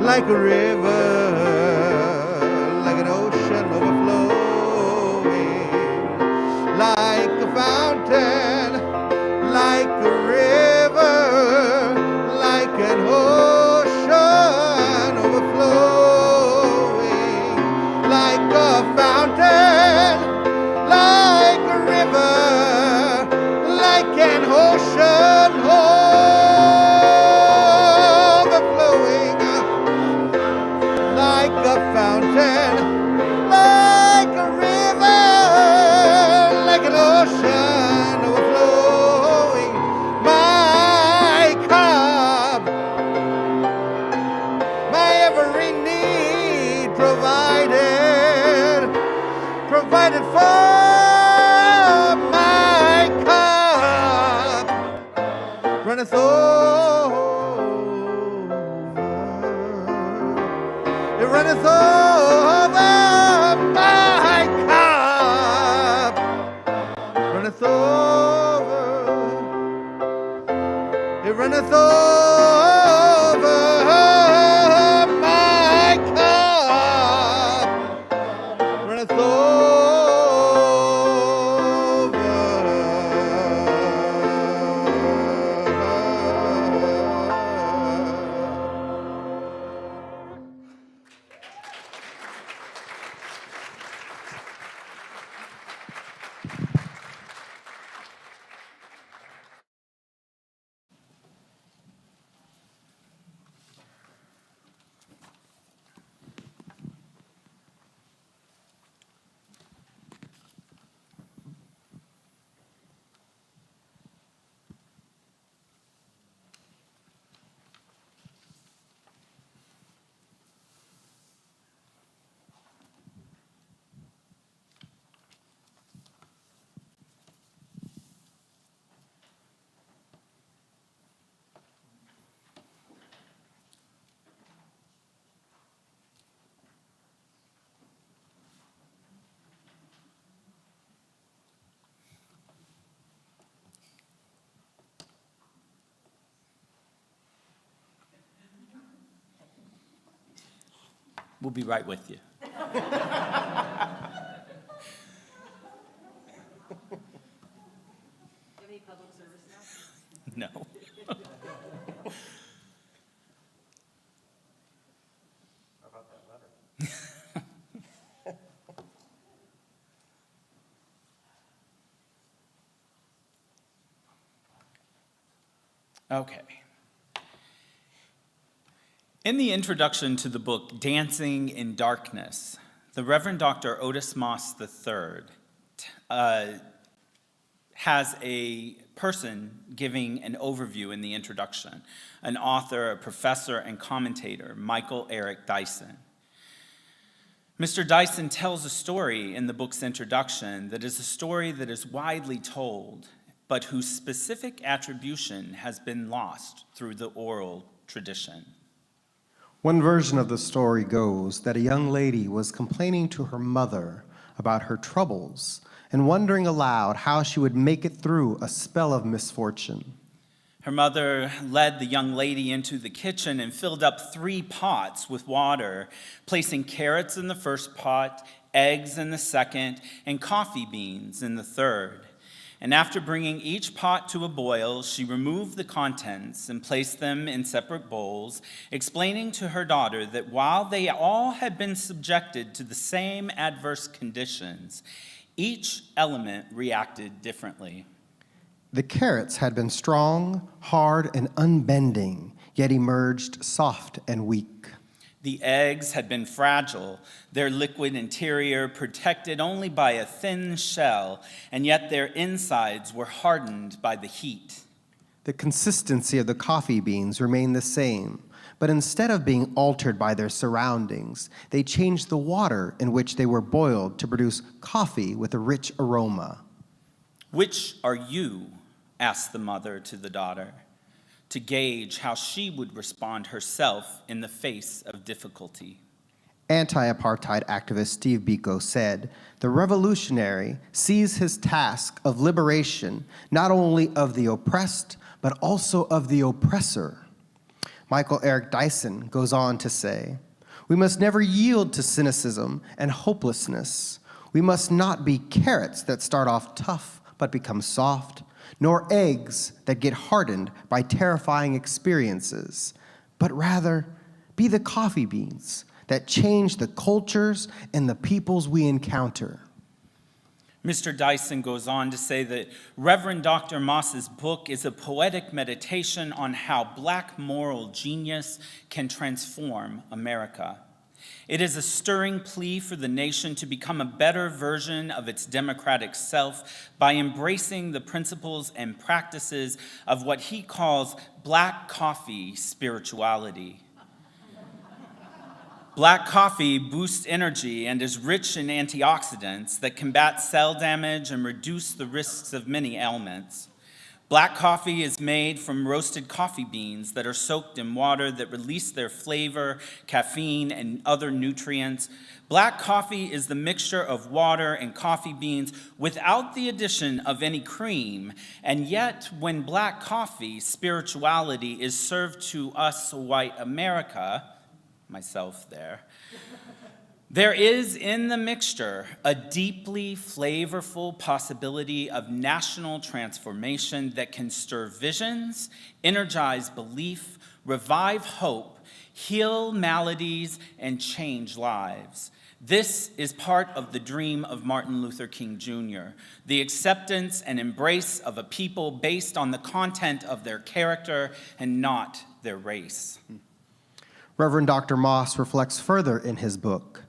Like a river, like an ocean overflowing, like a fountain, like a river, like an ocean overflowing, like a fountain, like a river, like an ocean overflowing. Like a fountain, like a river, like an ocean overflowing. My cup, my every need provided for. My cup runneth over. It runneth over. My cup runneth over. It runneth over. My cup runneth over. We'll be right with you. No. Okay. In the introduction to the book, Dancing in Darkness, the Reverend Dr. Otis Moss III has a person giving an overview in the introduction, an author, a professor, and commentator, Michael Eric Dyson. Mr. Dyson tells a story in the book's introduction that is a story that is widely told, but whose specific attribution has been lost through the oral tradition. One version of the story goes that a young lady was complaining to her mother about her troubles and wondering aloud how she would make it through a spell of misfortune. Her mother led the young lady into the kitchen and filled up 3 pots with water, placing carrots in the first pot, eggs in the second, and coffee beans in the third. And after bringing each pot to a boil, she removed the contents and placed them in separate bowls, explaining to her daughter that while they all had been subjected to the same adverse conditions, each element reacted differently. The carrots had been strong, hard, and unbending, yet emerged soft and weak. The eggs had been fragile, their liquid interior protected only by a thin shell, and yet their insides were hardened by the heat. The consistency of the coffee beans remained the same, but instead of being altered by their surroundings, they changed the water in which they were boiled to produce coffee with a rich aroma. "Which are you?" asked the mother to the daughter, to gauge how she would respond herself in the face of difficulty. Anti-apartheid activist Steve Biko said, "The revolutionary sees his task of liberation not only of the oppressed, but also of the oppressor." Michael Eric Dyson goes on to say, "We must never yield to cynicism and hopelessness. We must not be carrots that start off tough but become soft, nor eggs that get hardened by terrifying experiences, but rather be the coffee beans that change the cultures and the peoples we encounter." Mr. Dyson goes on to say that Reverend Dr. Moss's book is a poetic meditation on how Black moral genius can transform America. It is a stirring plea for the nation to become a better version of its democratic self by embracing the principles and practices of what he calls Black coffee spirituality. Black coffee boosts energy and is rich in antioxidants that combat cell damage and reduce the risks of many ailments. Black coffee is made from roasted coffee beans that are soaked in water that release their flavor, caffeine, and other nutrients. Black coffee is the mixture of water and coffee beans without the addition of any cream. And yet, when black coffee spirituality is served to us white America, myself there is in the mixture a deeply flavorful possibility of national transformation that can stir visions, energize belief, revive hope, heal maladies, and change lives. This is part of the dream of Martin Luther King Jr., the acceptance and embrace of a people based on the content of their character and not their race. Reverend Dr. Moss reflects further in his book.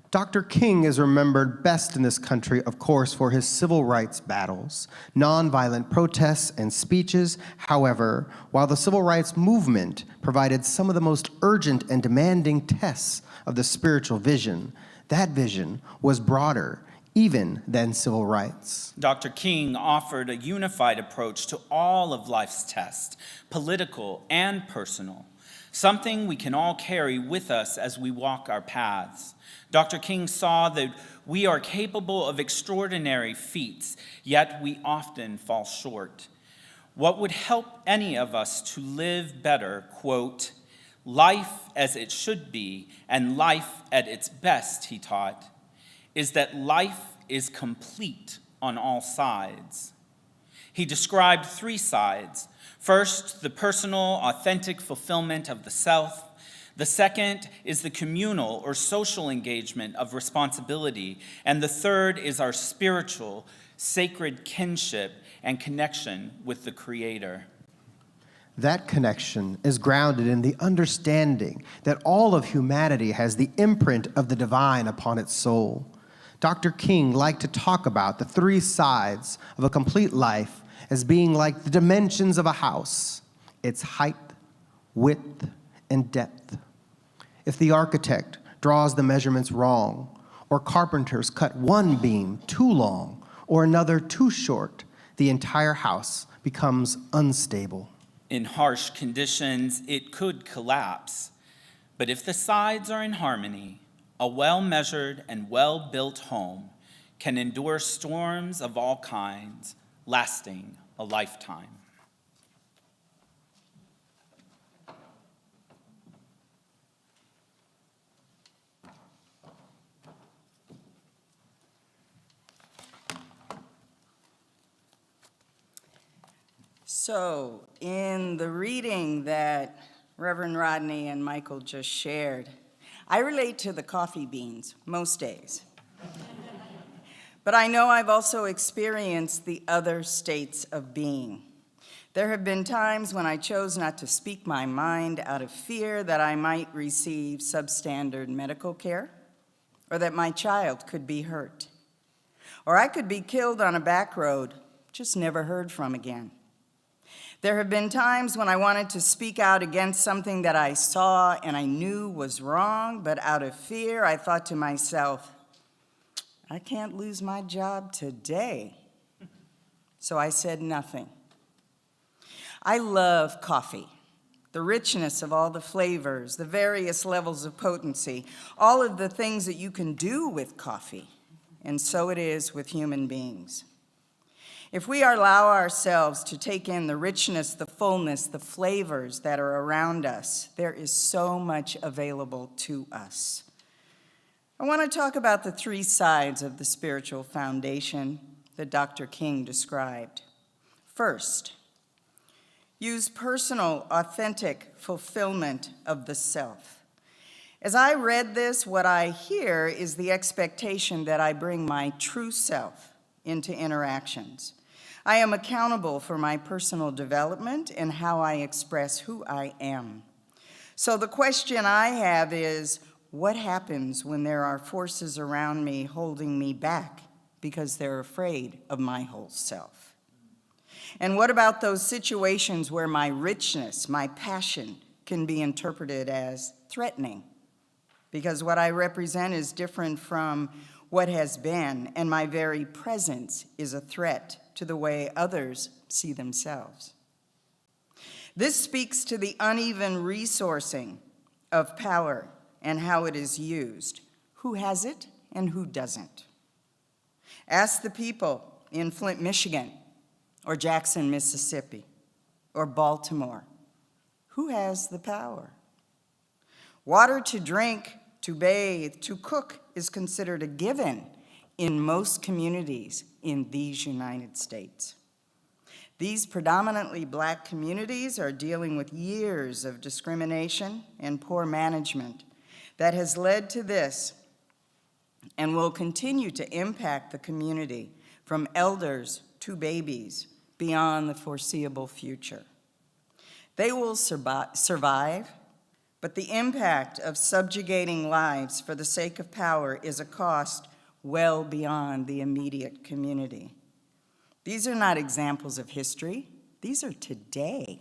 Dr. King is remembered best in this country, of course, for his civil rights battles, nonviolent protests, and speeches. However, while the civil rights movement provided some of the most urgent and demanding tests of the spiritual vision, that vision was broader even than civil rights. Dr. King offered a unified approach to all of life's tests, political and personal, something we can all carry with us as we walk our paths. Dr. King saw that we are capable of extraordinary feats, yet we often fall short. What would help any of us to live better, quote, life as it should be, and life at its best, he taught, is that life is complete on all sides. He described 3 sides. First, the personal, authentic fulfillment of the self. The second is the communal or social engagement of responsibility. And the third is our spiritual, sacred kinship and connection with the Creator. That connection is grounded in the understanding that all of humanity has the imprint of the divine upon its soul. Dr. King liked to talk about the 3 sides of a complete life as being like the dimensions of a house, its height, width, and depth. If the architect draws the measurements wrong, or carpenters cut one beam too long or another too short, the entire house becomes unstable. In harsh conditions, it could collapse. But if the sides are in harmony, a well-measured and well-built home can endure storms of all kinds, lasting a lifetime. So, in the reading that Reverend Rodney and Michael just shared, I relate to the coffee beans most days. But I know I've also experienced the other states of being. There have been times when I chose not to speak my mind out of fear that I might receive substandard medical care, or that my child could be hurt, or I could be killed on a back road, just never heard from again. There have been times when I wanted to speak out against something that I saw and I knew was wrong, but out of fear, I thought to myself, I can't lose my job today. So I said nothing. I love coffee, the richness of all the flavors, the various levels of potency, all of the things that you can do with coffee, and so it is with human beings. If we allow ourselves to take in the richness, the fullness, the flavors that are around us, there is so much available to us. I want to talk about the 3 sides of the spiritual foundation that Dr. King described. First, use personal, authentic fulfillment of the self. As I read this, what I hear is the expectation that I bring my true self into interactions. I am accountable for my personal development and how I express who I am. So the question I have is, what happens when there are forces around me holding me back because they're afraid of my whole self? And what about those situations where my richness, my passion, can be interpreted as threatening? Because what I represent is different from what has been, and my very presence is a threat to the way others see themselves. This speaks to the uneven resourcing of power and how it is used. Who has it and who doesn't? Ask the people in Flint, Michigan, or Jackson, Mississippi, or Baltimore. Who has the power? Water to drink, to bathe, to cook is considered a given in most communities in these United States. These predominantly Black communities are dealing with years of discrimination and poor management that has led to this and will continue to impact the community from elders to babies beyond the foreseeable future. They will survive, but the impact of subjugating lives for the sake of power is a cost well beyond the immediate community. These are not examples of history. These are today.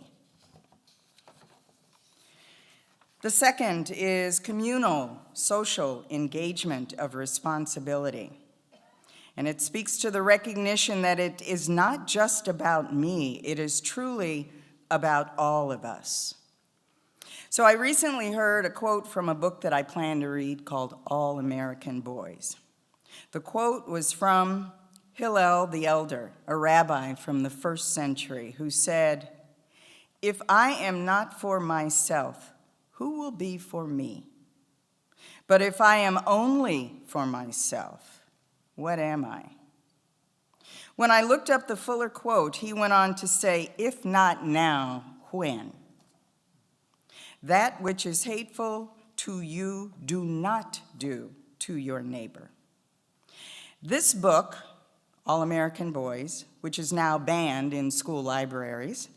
The second is communal, social engagement of responsibility. And it speaks to the recognition that it is not just about me, it is truly about all of us. So I recently heard a quote from a book that I plan to read called All American Boys. The quote was from Hillel the Elder, a rabbi from the 1st century, who said, "If I am not for myself, who will be for me? But if I am only for myself, what am I? When I looked up the fuller quote, he went on to say, if not now, when? That which is hateful to you, do not do to your neighbor. This book, All American Boys, which is now banned in school libraries,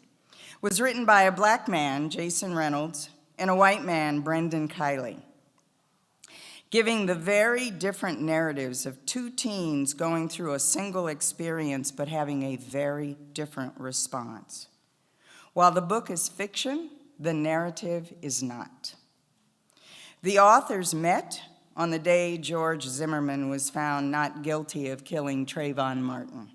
was written by a black man, Jason Reynolds, and a white man, Brendan Kiley, giving the very different narratives of two teens going through a single experience but having a very different response. While the book is fiction, the narrative is not. The authors met on the day George Zimmerman was found not guilty of killing Trayvon Martin.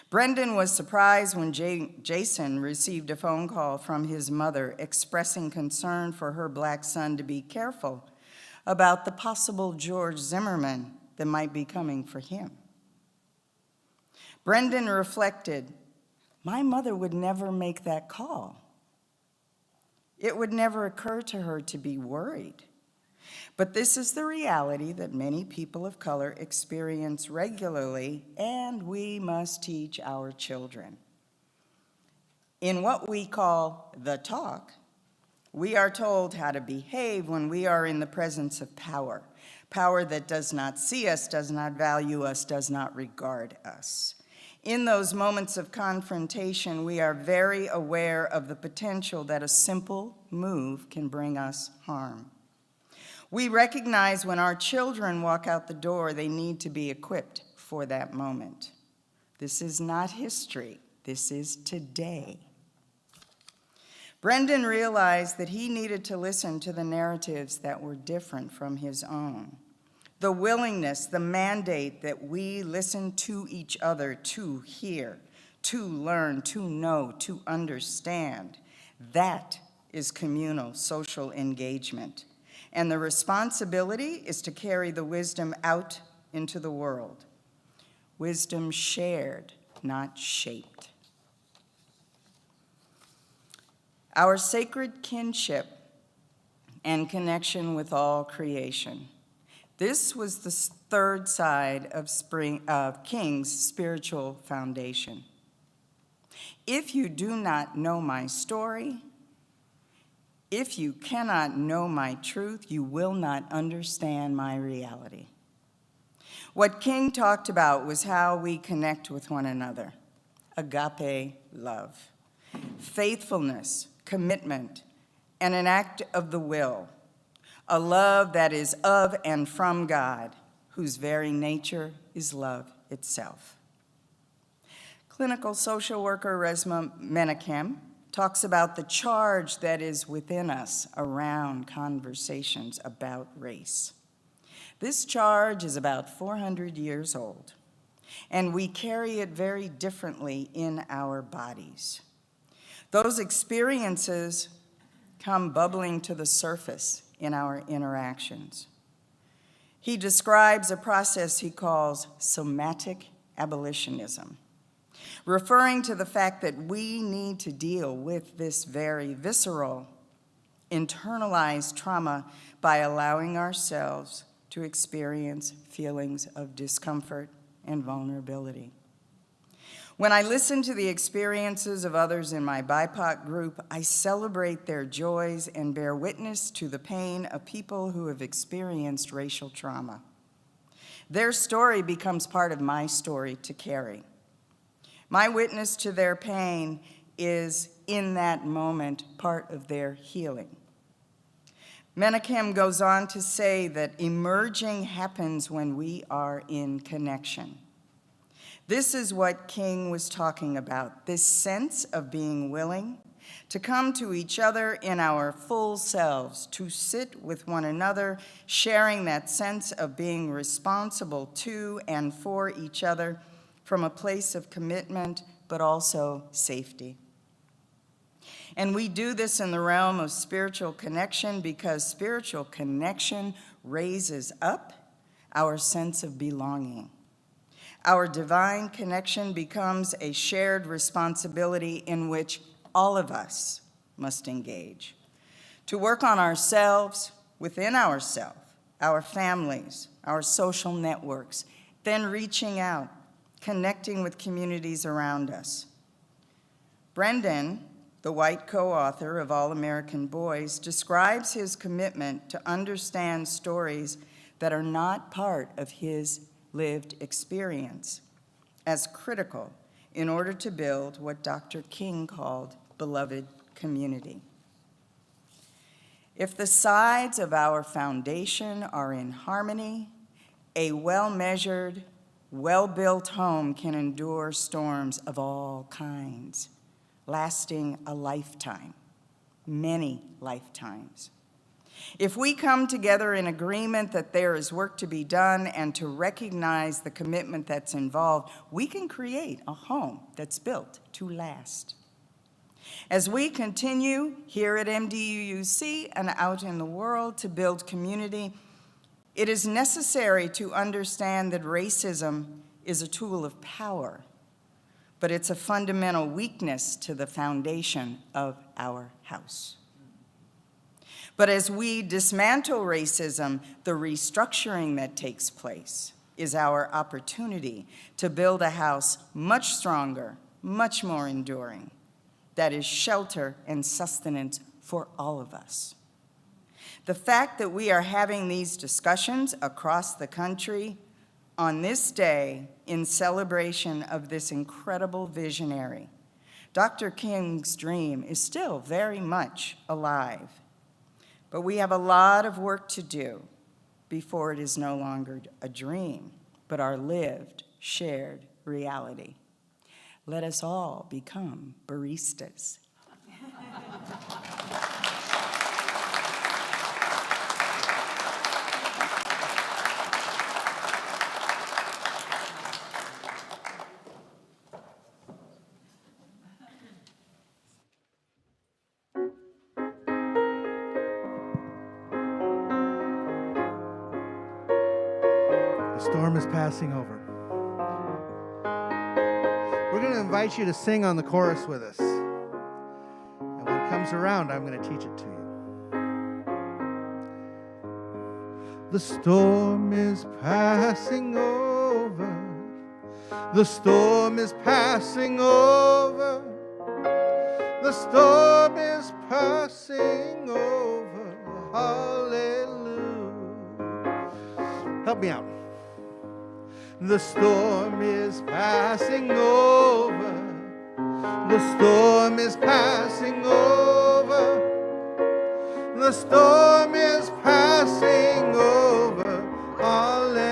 Brendan was surprised when Jason received a phone call from his mother expressing concern for her black son to be careful about the possible George Zimmerman that might be coming for him. Brendan reflected, my mother would never make that call. It would never occur to her to be worried. But this is the reality that many people of color experience regularly, and we must teach our children. In what we call the talk, we are told how to behave when we are in the presence of power, power that does not see us, does not value us, does not regard us. In those moments of confrontation, we are very aware of the potential that a simple move can bring us harm. We recognize when our children walk out the door, they need to be equipped for that moment. This is not history. This is today. Brendan realized that he needed to listen to the narratives that were different from his own. The willingness, the mandate that we listen to each other to hear, to learn, to know, to understand, that is communal social engagement. And the responsibility is to carry the wisdom out into the world. Wisdom shared, not shaped. Our sacred kinship and connection with all creation. This was the third side of King's spiritual foundation. If you do not know my story, if you cannot know my truth, you will not understand my reality. What King talked about was how we connect with one another. Agape love, faithfulness, commitment, and an act of the will. A love that is of and from God, whose very nature is love itself. Clinical social worker Resmaa Menakem talks about the charge that is within us around conversations about race. This charge is about 400 years old, and we carry it very differently in our bodies. Those experiences come bubbling to the surface in our interactions. He describes a process he calls somatic abolitionism, referring to the fact that we need to deal with this very visceral, internalized trauma by allowing ourselves to experience feelings of discomfort and vulnerability. When I listen to the experiences of others in my BIPOC group, I celebrate their joys and bear witness to the pain of people who have experienced racial trauma. Their story becomes part of my story to carry. My witness to their pain is, in that moment, part of their healing. Menakem goes on to say that emerging happens when we are in connection. This is what King was talking about, this sense of being willing to come to each other in our full selves, to sit with one another, sharing that sense of being responsible to and for each other from a place of commitment, but also safety. And we do this in the realm of spiritual connection because spiritual connection raises up our sense of belonging. Our divine connection becomes a shared responsibility in which all of us must engage. to work on ourselves, within ourselves, our families, our social networks, then reaching out, connecting with communities around us. Brendan, the white co-author of All American Boys, describes his commitment to understand stories that are not part of his lived experience as critical in order to build what Dr. King called beloved community. If the sides of our foundation are in harmony, a well-measured, well-built home can endure storms of all kinds, lasting a lifetime, many lifetimes. If we come together in agreement that there is work to be done and to recognize the commitment that's involved, we can create a home that's built to last. As we continue here at MDUUC and out in the world to build community, it is necessary to understand that racism is a tool of power, but it's a fundamental weakness to the foundation of our house. But as we dismantle racism, the restructuring that takes place is our opportunity to build a house much stronger, much more enduring, that is shelter and sustenance for all of us. The fact that we are having these discussions across the country on this day in celebration of this incredible visionary, Dr. King's dream is still very much alive. But we have a lot of work to do before it is no longer a dream, but our lived, shared reality. Let us all become baristas. The storm is passing over. We're going to invite you to sing on the chorus with us. And when it comes around, I'm going to teach it to you. The storm is passing over. The storm is passing over. The storm is passing over. Hallelujah. Help me out. The storm is passing over. The storm is passing over. The storm is passing over. Hallelujah.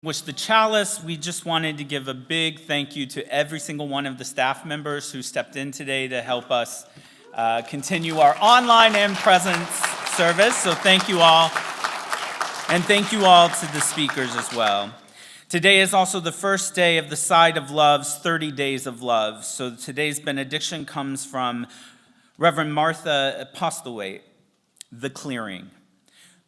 With the chalice, we just wanted to give a big thank you to every single one of the staff members who stepped in today to help us continue our online and presence service. So thank you all. And thank you all to the speakers as well. Today is also the first day of the Side of Love's 30 Days of Love. So today's benediction comes from Reverend Martha Postlewaite, The Clearing.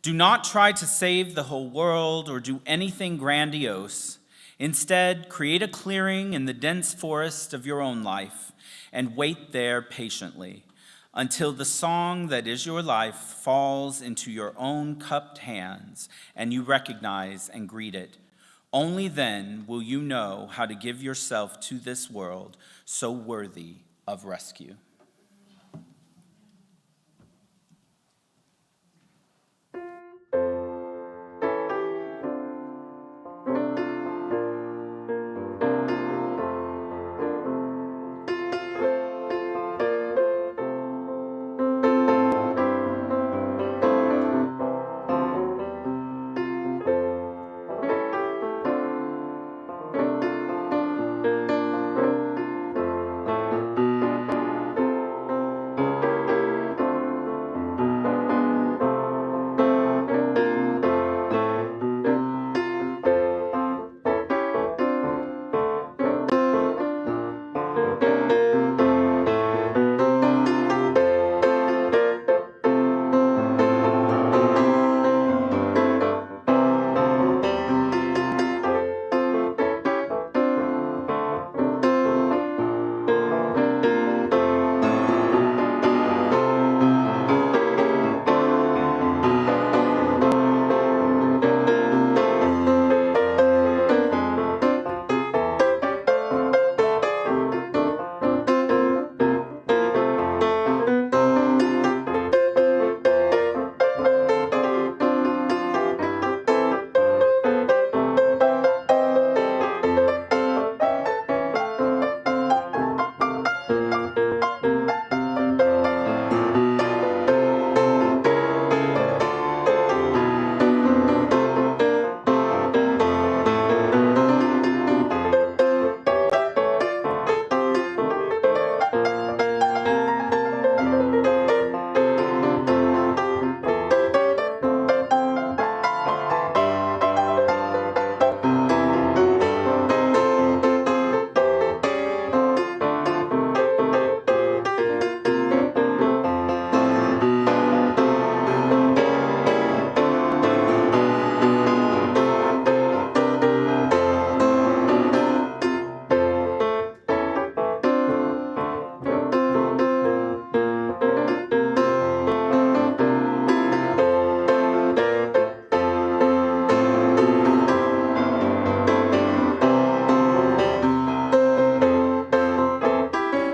Do not try to save the whole world or do anything grandiose. Instead, create a clearing in the dense forest of your own life and wait there patiently until the song that is your life falls into your own cupped hands and you recognize and greet it. Only then will you know how to give yourself to this world so worthy of rescue.